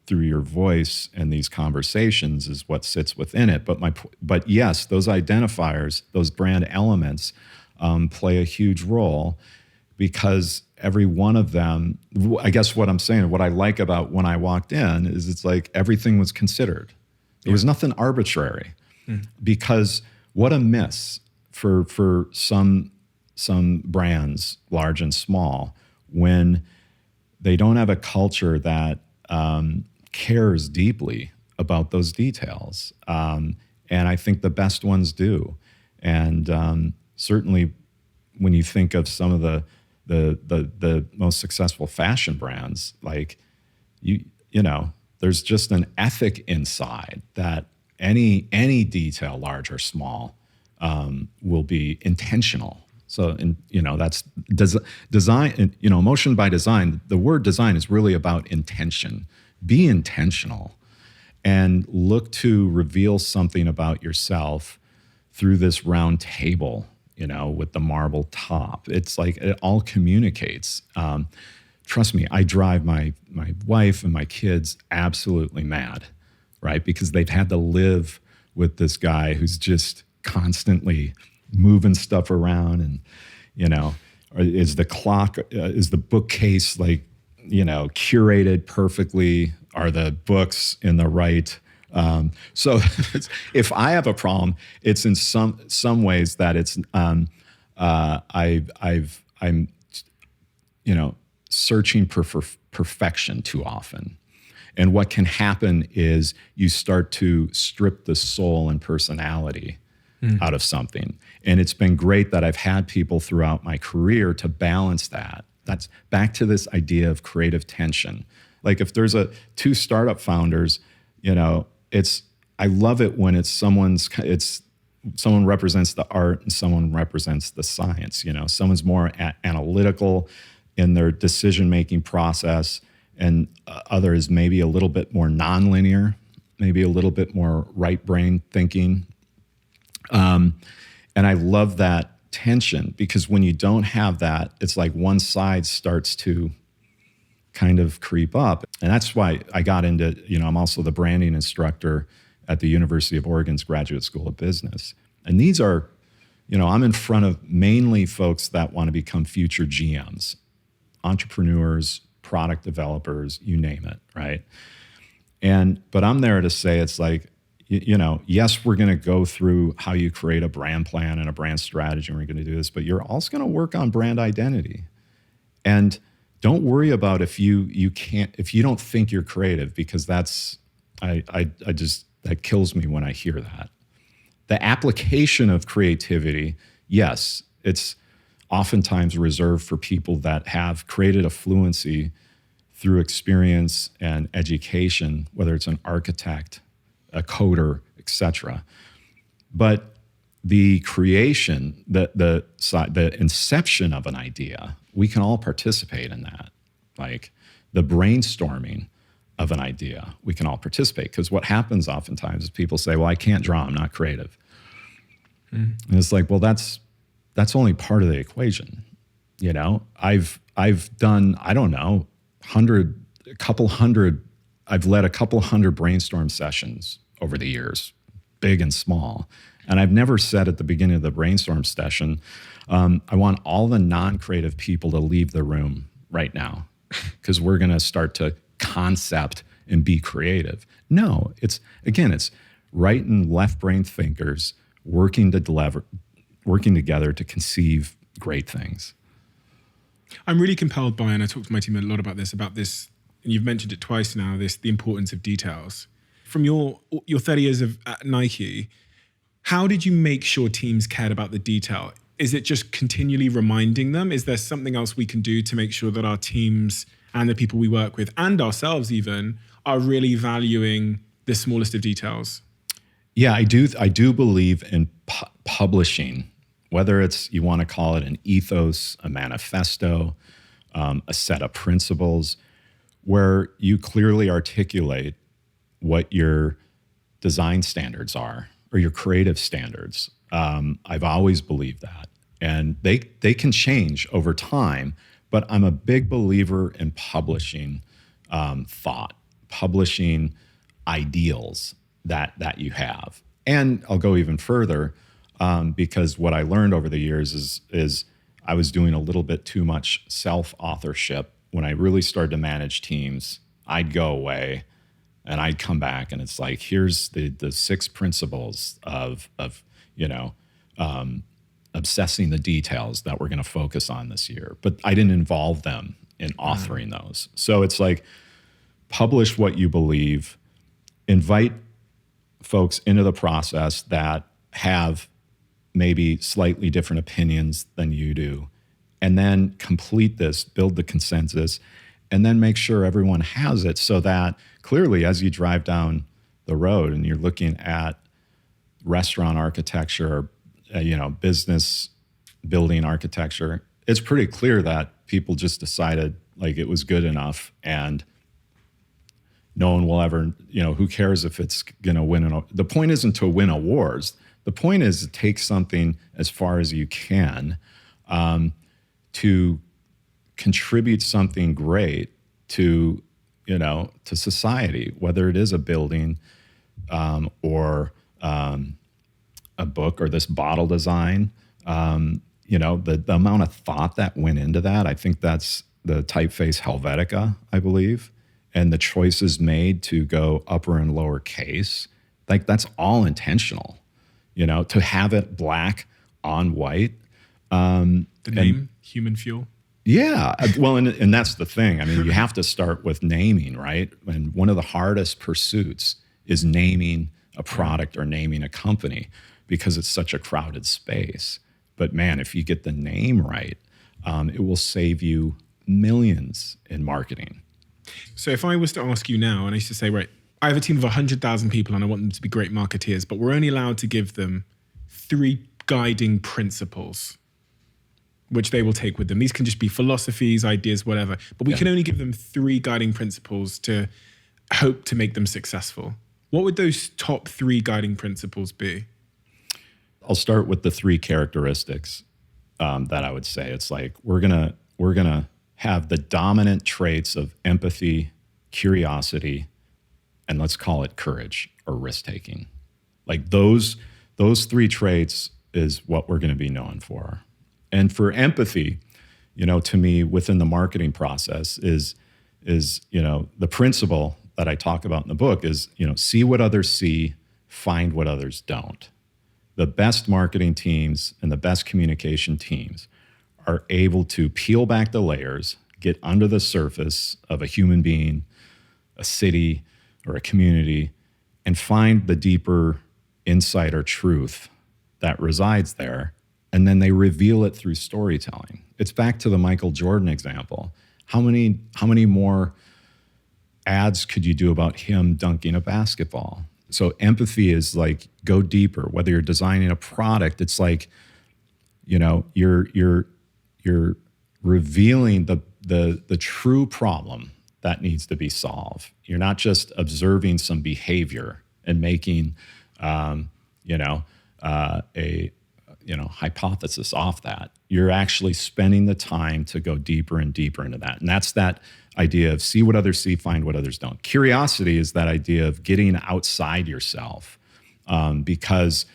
through your voice and these conversations is what sits within it. But yes, those identifiers, those brand elements play a huge role because every one of them, I guess what I'm saying, what I like about when I walked in is it's like everything was considered. There was nothing arbitrary because what a miss for some brands, large and small, when they don't have a culture that cares deeply about those details. And I think the best ones do. And certainly when you think of some of the most successful fashion brands, like there's just an ethic inside that any detail, large or small, will be intentional. So, that's design, emotion by design. The word design is really about intention. Be intentional and look to reveal something about yourself through this round table, with the marble top. It's like it all communicates. Trust me, I drive my wife and my kids absolutely mad, right? Because they've had to live with this guy who's just constantly moving stuff around and, is the clock, is the bookcase like, curated perfectly? Are the books in the right? So if I have a problem, it's in some ways that it's, I'm, searching for perfection too often. And what can happen is you start to strip the soul and personality out of something. And it's been great that I've had people throughout my career to balance that. That's back to this idea of creative tension. Like if there's two startup founders, I love it when someone represents the art and someone represents the science. Someone's more analytical in their decision-making process, and others maybe a little bit more nonlinear, maybe a little bit more right brain thinking. And I love that tension because when you don't have that, it's like one side starts to kind of creep up. And that's why I got into, I'm also the branding instructor at the University of Oregon's Graduate School of Business. And these are, I'm in front of mainly folks that want to become future GMs, entrepreneurs, product developers, you name it, right? But I'm there to say it's like, yes, we're going to go through how you create a brand plan and a brand strategy, and we're going to do this, but you're also going to work on brand identity. And don't worry about if you don't think you're creative, because that kills me when I hear that. The application of creativity, yes, it's oftentimes reserved for people that have created a fluency through experience and education, whether it's an architect, a coder, etc. But the creation, the inception of an idea, we can all participate in that. Like the brainstorming of an idea, we can all participate. Because what happens oftentimes is people say, well, I can't draw, I'm not creative. And it's like, well, that's only part of the equation. I've done, I don't know, I've led a couple hundred brainstorm sessions over the years, big and small. And I've never said at the beginning of the brainstorm session, I want all the non-creative people to leave the room right now because we're going to start to concept and be creative. No, it's right and left brain thinkers working together to conceive great things. I'm really compelled by, and I talk to my team a lot about this, and you've mentioned it twice now, the importance of details. From your 30 years at Nike, how did you make sure teams cared about the detail? Is it just continually reminding them? Is there something else we can do to make sure that our teams and the people we work with and ourselves even are really valuing the smallest of details? Yeah, I do believe in publishing, whether it's, you want to call it an ethos, a manifesto, a set of principles, where you clearly articulate what your design standards are or your creative standards. I've always believed that. And they can change over time, but I'm a big believer in publishing thought, publishing ideals that you have. And I'll go even further, because what I learned over the years is I was doing a little bit too much self-authorship. When I really started to manage teams, I'd go away and I'd come back and it's like, here's the 6 principles of obsessing the details that we're going to focus on this year. But I didn't involve them in authoring those. So it's like, publish what you believe, invite folks into the process that have maybe slightly different opinions than you do, and then complete this, build the consensus, and then make sure everyone has it so that clearly as you drive down the road and you're looking at restaurant architecture or business building architecture, it's pretty clear that people just decided like it was good enough and no one will ever, who cares if it's going to win. The point isn't to win awards. The point is to take something as far as you can to contribute something great to society, whether it is a building or a book or this bottle design. The amount of thought that went into that, I think that's the typeface Helvetica, I believe. And the choices made to go upper and lower case, like that's all intentional, to have it black on white. The name, Human Fuel. Yeah. Well, and that's the thing. I mean, you have to start with naming, right? And one of the hardest pursuits is naming a product or naming a company because it's such a crowded space. But man, if you get the name right, it will save you millions in marketing. So if I was to ask you now, and I used to say, right, I have a team of 100,000 people and I want them to be great marketeers, but we're only allowed to give them 3 guiding principles, which they will take with them. These can just be philosophies, ideas, whatever, but we can only give them 3 guiding principles to hope to make them successful. What would those top 3 guiding principles be? I'll start with the 3 characteristics that I would say. It's like, we're gonna have the dominant traits of empathy, curiosity, and let's call it courage or risk-taking. Like those 3 traits is what we're going to be known for. And for empathy, to me, within the marketing process is the principle that I talk about in the book is, see what others see, find what others don't. The best marketing teams and the best communication teams are able to peel back the layers, get under the surface of a human being, a city, or a community, and find the deeper insight or truth that resides there, and then they reveal it through storytelling. It's back to the Michael Jordan example. How many more ads could you do about him dunking a basketball? So empathy is like, go deeper. Whether you're designing a product, it's like, you're revealing the true problem that needs to be solved. You're not just observing some behavior and making, a hypothesis off that. You're actually spending the time to go deeper and deeper into that. And that's that idea of see what others see, find what others don't. Curiosity is that idea of getting outside yourself because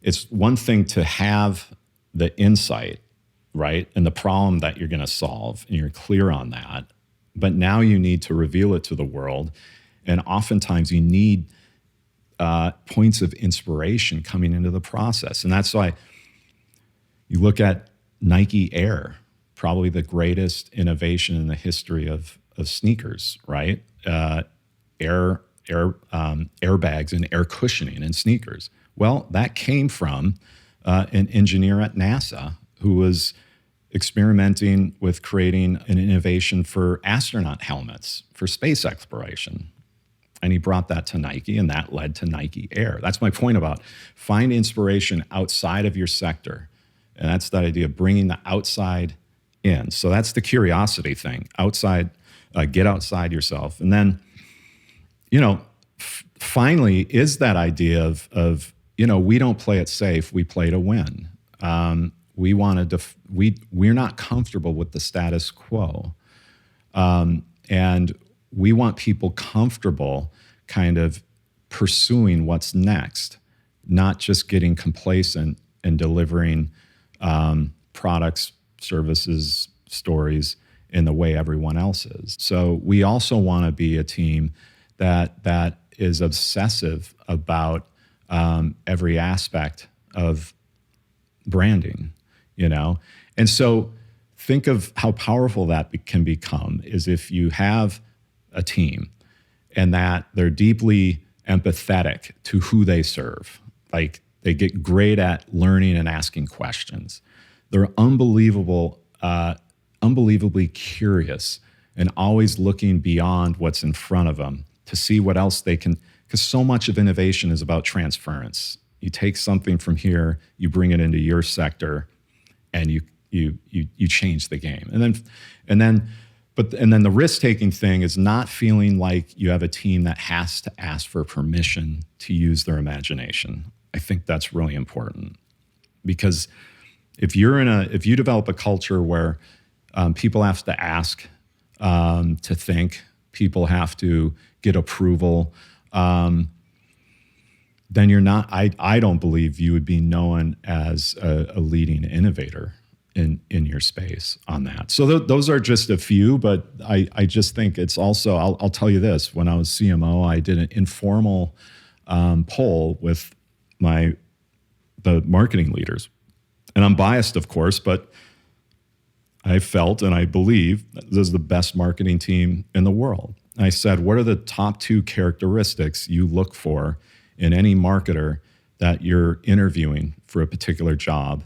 it's one thing to have the insight, right, and the problem that you're going to solve, and you're clear on that. But now you need to reveal it to the world, and oftentimes you need points of inspiration coming into the process, and that's why you look at Nike Air, probably the greatest innovation in the history of sneakers, right? Airbags and air cushioning in sneakers. Well, that came from an engineer at NASA who was experimenting with creating an innovation for astronaut helmets for space exploration. And he brought that to Nike, and that led to Nike Air. That's my point about find inspiration outside of your sector. And that's that idea of bringing the outside in. So that's the curiosity thing. Outside, get outside yourself. And then, finally is that idea of we don't play it safe, we play to win. We're not comfortable with the status quo. And we want people comfortable kind of pursuing what's next, not just getting complacent and delivering products, services, stories in the way everyone else is. So we also want to be a team that is obsessive about every aspect of branding, And so think of how powerful that can become is if you have a team and that they're deeply empathetic to who they serve. Like they get great at learning and asking questions. They're unbelievably curious and always looking beyond what's in front of them to see what else they can, because so much of innovation is about transference. You take something from here, you bring it into your sector, and you change the game. And then the risk-taking thing is not feeling like you have a team that has to ask for permission to use their imagination. I think that's really important, because if you develop a culture where people have to ask to think, people have to get approval, then you're not. I don't believe you would be known as a leading innovator in your space on that. So those are just a few, but I just think it's also. I'll tell you this: when I was CMO, I did an informal poll with the marketing leaders. And I'm biased, of course, but I felt and I believe that this is the best marketing team in the world. And I said, what are the top 2 characteristics you look for in any marketer that you're interviewing for a particular job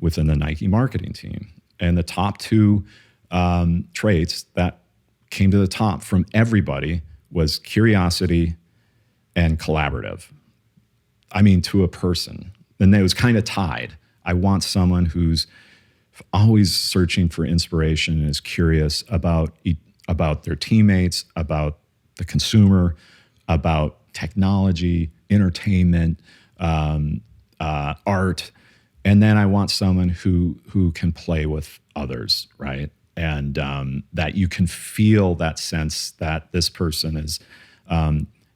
within the Nike marketing team? And the top 2 traits that came to the top from everybody was curiosity and collaborative. I mean, to a person. And it was kind of tied. I want someone who's always searching for inspiration and is curious about their teammates, about the consumer, about technology, entertainment, art. And then I want someone who can play with others, right? And that you can feel that sense that this person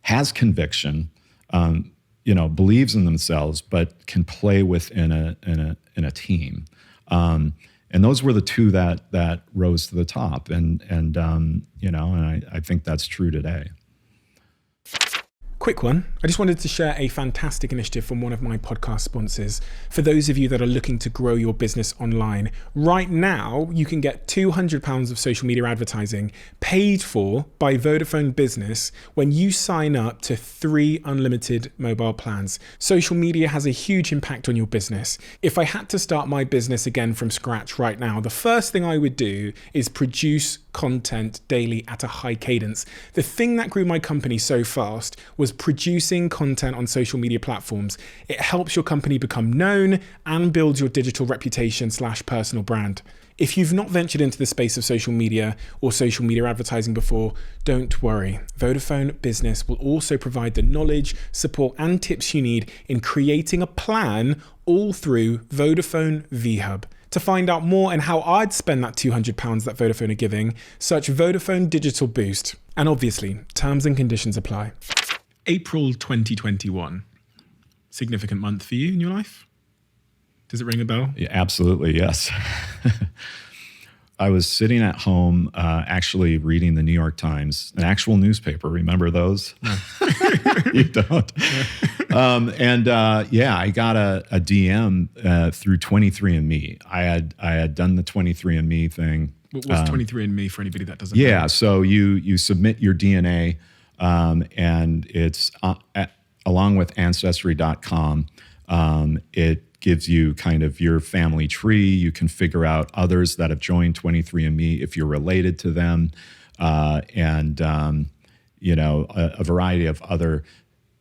has conviction, believes in themselves, but can play within a team. And those were the 2 that rose to the top, and I think that's true today. Quick one. I just wanted to share a fantastic initiative from one of my podcast sponsors. For those of you that are looking to grow your business online, right now you can get £200 of social media advertising paid for by Vodafone Business when you sign up to 3 unlimited mobile plans. Social media has a huge impact on your business. If I had to start my business again from scratch right now, the first thing I would do is produce content daily at a high cadence. The thing that grew my company so fast was producing content on social media platforms. It helps your company become known and builds your digital reputation / personal brand. If you've not ventured into the space of social media or social media advertising before, don't worry. Vodafone Business will also provide the knowledge, support, and tips you need in creating a plan all through Vodafone VHub. To find out more and how I'd spend that £200 that Vodafone are giving, search Vodafone Digital Boost. And obviously, terms and conditions apply. April 2021. significant month for you in your life? Does it ring a bell? Yeah, absolutely, yes. I was sitting at home, actually reading the New York Times, an actual newspaper. Remember those? No. You don't. I got a DM through 23andMe. I had done the 23andMe thing. What was 23andMe for anybody that doesn't Yeah, know? so you submit your DNA, and it's along with Ancestry.com. It gives you kind of your family tree. You can figure out others that have joined 23andMe if you're related to them, and a variety of other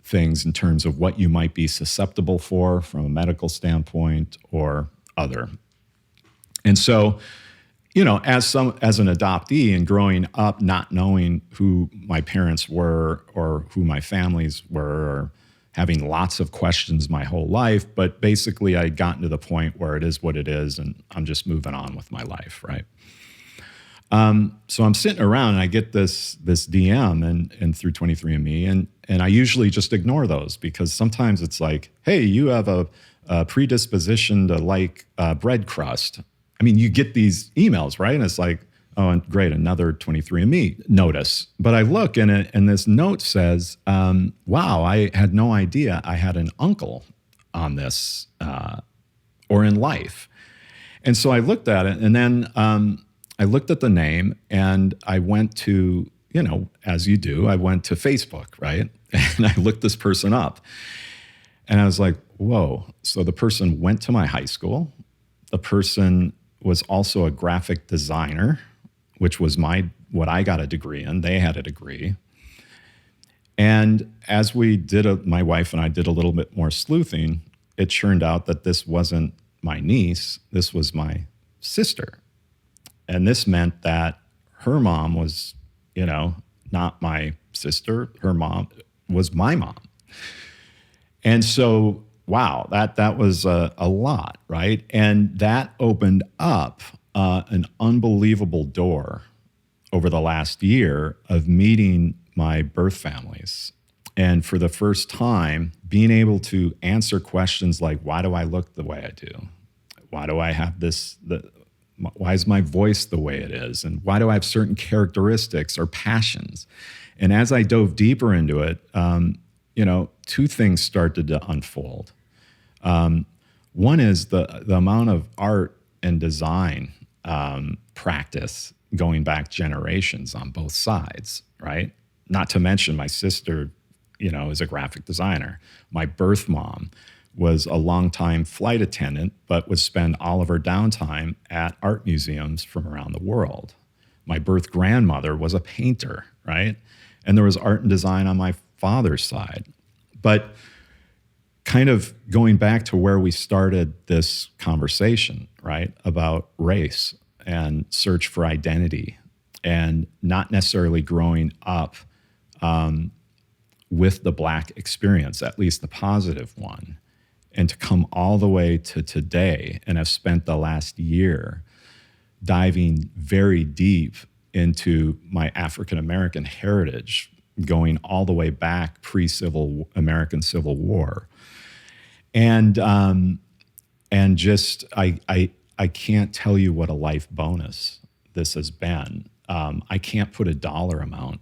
things in terms of what you might be susceptible for from a medical standpoint or other. And so, as an adoptee and growing up not knowing who my parents were or who my families were, or having lots of questions my whole life, but basically I'd gotten to the point where it is what it is and I'm just moving on with my life, right? So I'm sitting around and I get this DM and through 23andMe, and I usually just ignore those because sometimes it's like, hey, you have a predisposition to like bread crust. I mean, you get these emails, right? And it's like, oh, and great, another 23andMe notice. But I look and this note says, wow, I had no idea I had an uncle on this or in life. And so I looked at it, and then I looked at the name, and I went to, as you do, I went to Facebook, right? And I looked this person up. And I was like, whoa. So the person went to my high school. The person was also a graphic designer, which was what I got a degree in. They had a degree. And as my wife and I did a little bit more sleuthing, it turned out that this wasn't my niece, this was my sister. And this meant that her mom was, not my sister. Her mom was my mom. And so, wow, that was a lot, right? And that opened up an unbelievable door over the last year of meeting my birth families. And for the first time, being able to answer questions like, why do I look the way I do? Why do I have why is my voice the way it is? And why do I have certain characteristics or passions? And as I dove deeper into it, two things started to unfold. One is the amount of art and design practice going back generations on both sides, right? Not to mention my sister, is a graphic designer. My birth mom was a longtime flight attendant, but would spend all of her downtime at art museums from around the world. My birth grandmother was a painter, right? And there was art and design on my father's side. But kind of going back to where we started this conversation, right, about race and search for identity and not necessarily growing up with the Black experience, at least the positive one, and to come all the way to today and have spent the last year diving very deep into my African-American heritage, going all the way back American Civil War. And just, I can't tell you what a life bonus this has been. I can't put a dollar amount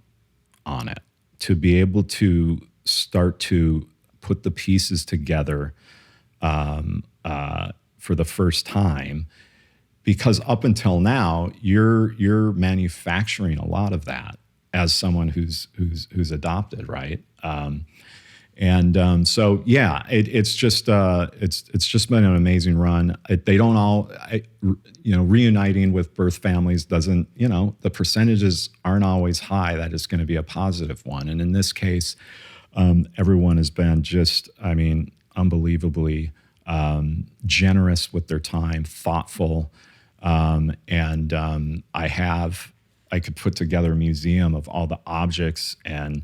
on it. To be able to start to put the pieces together for the first time, because up until now, you're manufacturing a lot of that as someone who's adopted, right? So yeah, it's just been an amazing run. They don't all, reuniting with birth families doesn't, the percentages aren't always high that it's going to be a positive one. And in this case, everyone has been just, unbelievably generous with their time, thoughtful, and I could put together a museum of all the objects and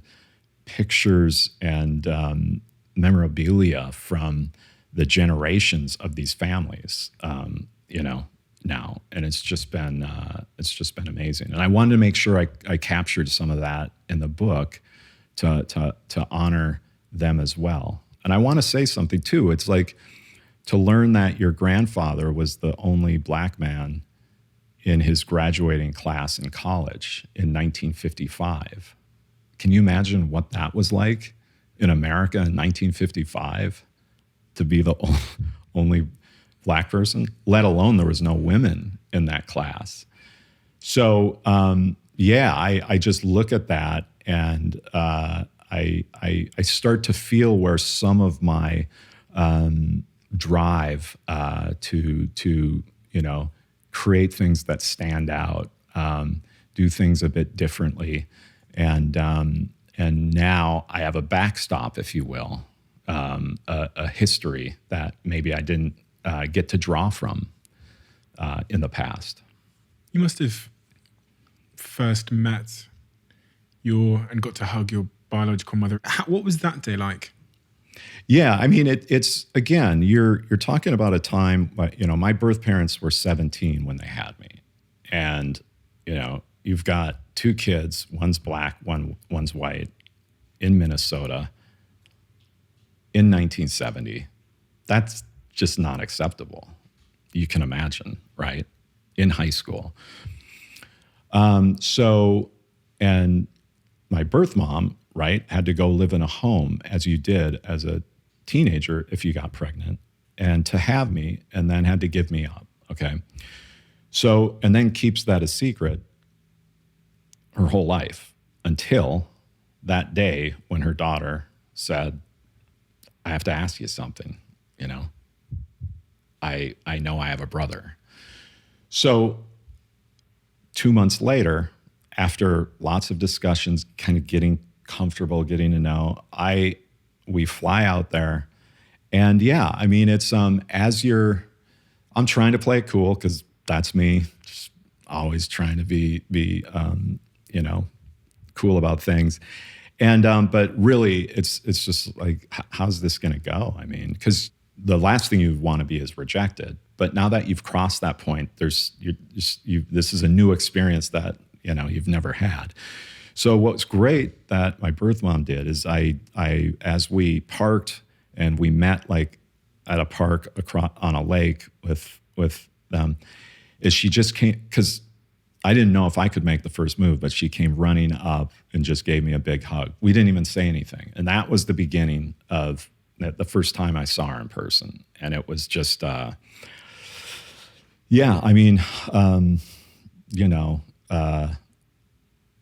pictures and memorabilia from the generations of these families, now, and it's just been amazing. And I wanted to make sure I captured some of that in the book to honor them as well. And I want to say something too. It's like to learn that your grandfather was the only black man in his graduating class in college in 1955. Can you imagine what that was like in America in 1955 to be the only black person, let alone there was no women in that class? So, I just look at that and I start to feel where some of my drive to create things that stand out, do things a bit differently, and now I have a backstop, if you will, a history that maybe I didn't get to draw from in the past. You must have first met and got to hug your biological mother. What was that day like? Yeah, I mean, it's again, you're talking about a time. My birth parents were 17 when they had me, and you've got two kids. One's black, one's white, in Minnesota in 1970. That's just not acceptable. You can imagine, right? In high school. And my birth mom, right, had to go live in a home as you did as a teenager if you got pregnant, and to have me, and then had to give me up. Okay. So, and then keeps that a secret her whole life until that day when her daughter said, I have to ask you something, I know I have a brother. So 2 months later, after lots of discussions, kind of getting comfortable, getting to know, we fly out there. And yeah, I mean, it's I'm trying to play it cool because that's me, just always trying to be cool about things. And but really, it's just like, how's this going to go? I mean, because the last thing you want to be is rejected. But now that you've crossed that point, this is a new experience that you've never had. So what's great that my birth mom did is I as we parked and we met like at a park across on a lake with them, is she just came, because I didn't know if I could make the first move, but she came running up and just gave me a big hug. We didn't even say anything. And that was the beginning of the first time I saw her in person. And it was just, I mean,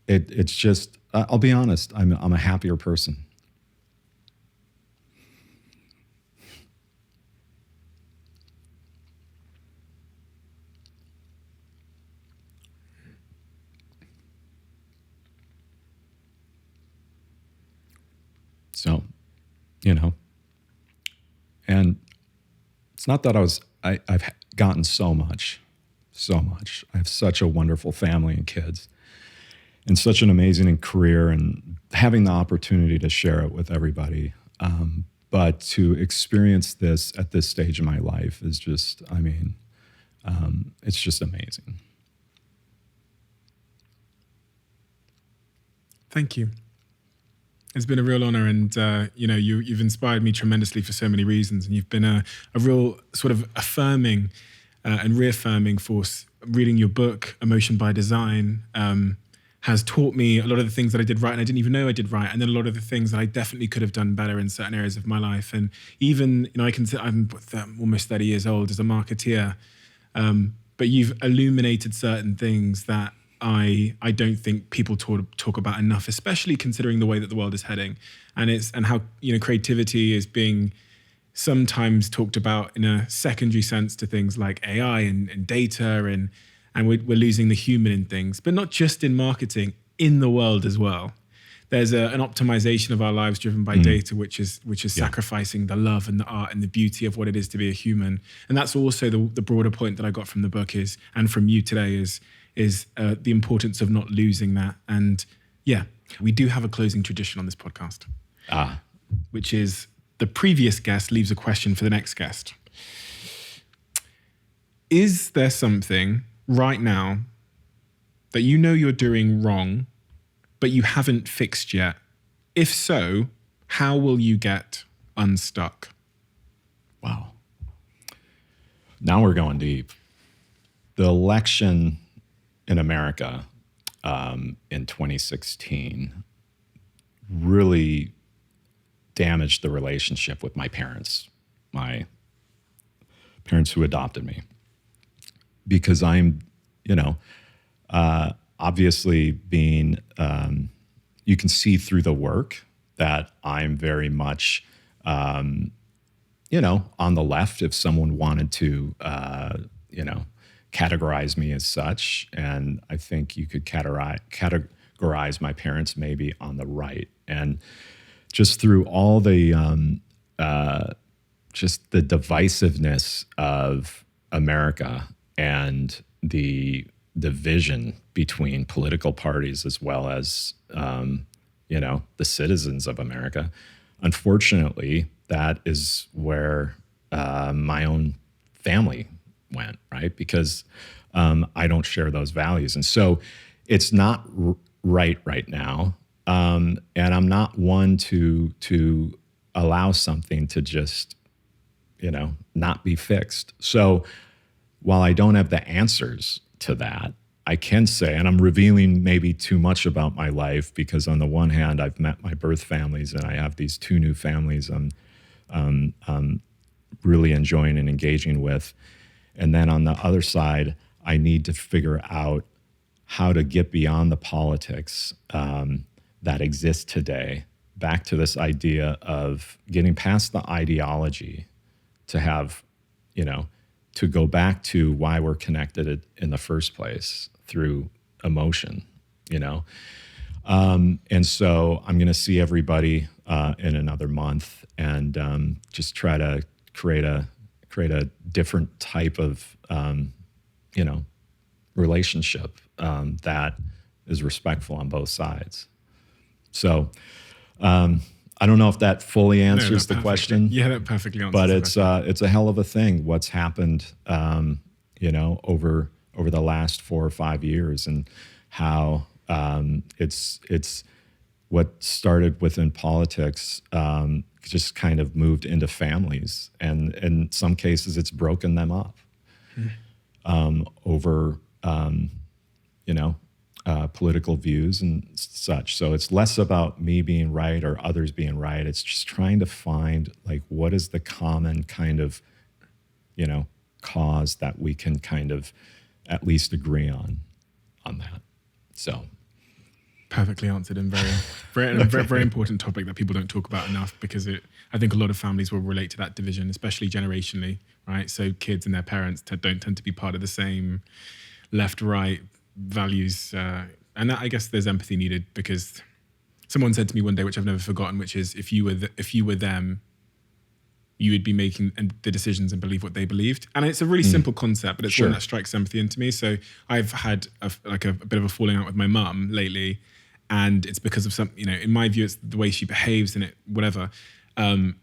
it's just, I'll be honest, I'm a happier person. So, and it's not that I've gotten so much. I have such a wonderful family and kids and such an amazing career, and having the opportunity to share it with everybody. But to experience this at this stage of my life is just, it's just amazing. Thank you. It's been a real honor, and you've inspired me tremendously for so many reasons, and you've been a real sort of affirming and reaffirming force. Reading your book, Emotion by Design, has taught me a lot of the things that I did right and I didn't even know I did right, and then a lot of the things that I definitely could have done better in certain areas of my life. And even, I'm almost 30 years old as a marketeer, but you've illuminated certain things that I don't think people talk about enough, especially considering the way that the world is heading, and how creativity is being sometimes talked about in a secondary sense to things like AI and data, and we're losing the human in things, but not just in marketing, in the world as well. There's an optimization of our lives driven by data, which is sacrificing the love and the art and the beauty of what it is to be a human. And that's also the broader point that I got from the book and from you today is the importance of not losing that. And yeah, we do have a closing tradition on this podcast, which is the previous guest leaves a question for the next guest. Is there something right now that you're doing wrong, but you haven't fixed yet? If so, how will you get unstuck? Wow. Now we're going deep. The election in America in 2016 really damaged the relationship with my parents who adopted me. Because I'm, obviously being, you can see through the work that I'm very much, on the left if someone wanted to, categorize me as such. And I think you could categorize my parents maybe on the right. And just through all the, just the divisiveness of America and the division between political parties as well as, the citizens of America. Unfortunately, that is where my own family went, right? Because I don't share those values. And so it's not right now. And I'm not one to allow something to just, not be fixed. So while I don't have the answers to that, I can say, and I'm revealing maybe too much about my life because on the one hand, I've met my birth families and I have these two new families I'm really enjoying and engaging with. And then on the other side, I need to figure out how to get beyond the politics that exist today, back to this idea of getting past the ideology to have, to go back to why we're connected in the first place through emotion, And so I'm going to see everybody in another month and just try to create a different type of, relationship that is respectful on both sides. So I don't know if that fully answers the question. Yeah, that perfectly answers but the it's a hell of a thing what's happened, over the last 4 or 5 years, and how it's what started within politics just kind of moved into families, and in some cases it's broken them up over political views and such. So it's less about me being right or others being right. It's just trying to find like what is the common kind of, cause that we can kind of at least agree on that. So perfectly answered, and very important topic that people don't talk about enough, because I think a lot of families will relate to that division, especially generationally, right? So kids and their parents don't tend to be part of the same left-right values, and that, I guess there's empathy needed, because someone said to me one day, which I've never forgotten, which is if you were them, you would be making the decisions and believe what they believed. And it's a really simple concept, but it's one that strikes empathy into me. So I've had a bit of a falling out with my mum lately, and it's because of some, in my view, it's the way she behaves and whatever. And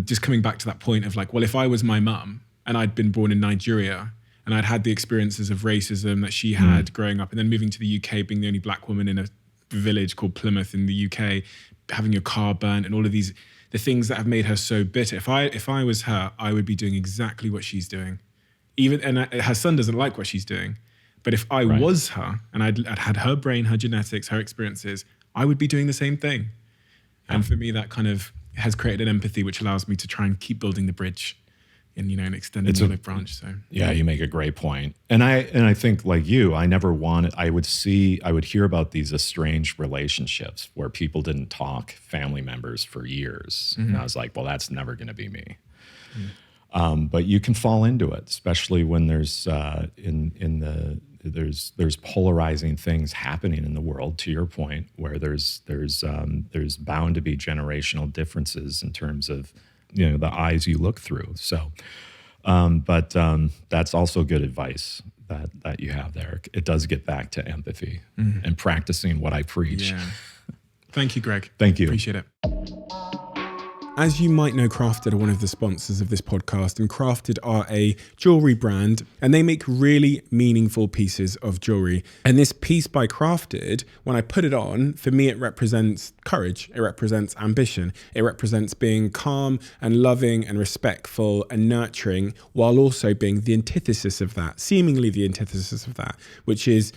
just coming back to that point of like, well, if I was my mum and I'd been born in Nigeria and I'd had the experiences of racism that she had growing up, and then moving to the UK, being the only black woman in a village called Plymouth in the UK, having your car burnt and all of the things that have made her so bitter. If I was her, I would be doing exactly what she's doing. Her son doesn't like what she's doing. But if I was her and I'd had her brain, her genetics, her experiences, I would be doing the same thing. Yeah. And for me, that kind of has created an empathy which allows me to try and keep building the bridge and extending the olive branch. So yeah, you make a great point. And I think like you, I would hear about these estranged relationships where people didn't talk, family members, for years. And I was like, well, that's never going to be me. But you can fall into it, especially when there's there's polarizing things happening in the world, to your point, where there's bound to be generational differences in terms of the eyes you look through. So but that's also good advice that you have there. It does get back to empathy and practicing what I preach. Yeah. Thank you, Greg. Thank you. Appreciate it. As you might know, Crafted are one of the sponsors of this podcast, and Crafted are a jewelry brand, and they make really meaningful pieces of jewelry. And this piece by Crafted, when I put it on, for me, it represents courage. It represents ambition. It represents being calm and loving and respectful and nurturing, while also being the antithesis of that, seemingly the antithesis of that, which is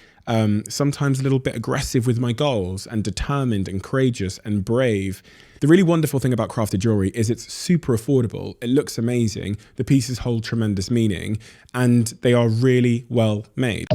sometimes a little bit aggressive with my goals and determined and courageous and brave. The really wonderful thing about crafted jewelry is it's super affordable. It looks amazing. The pieces hold tremendous meaning, and they are really well made.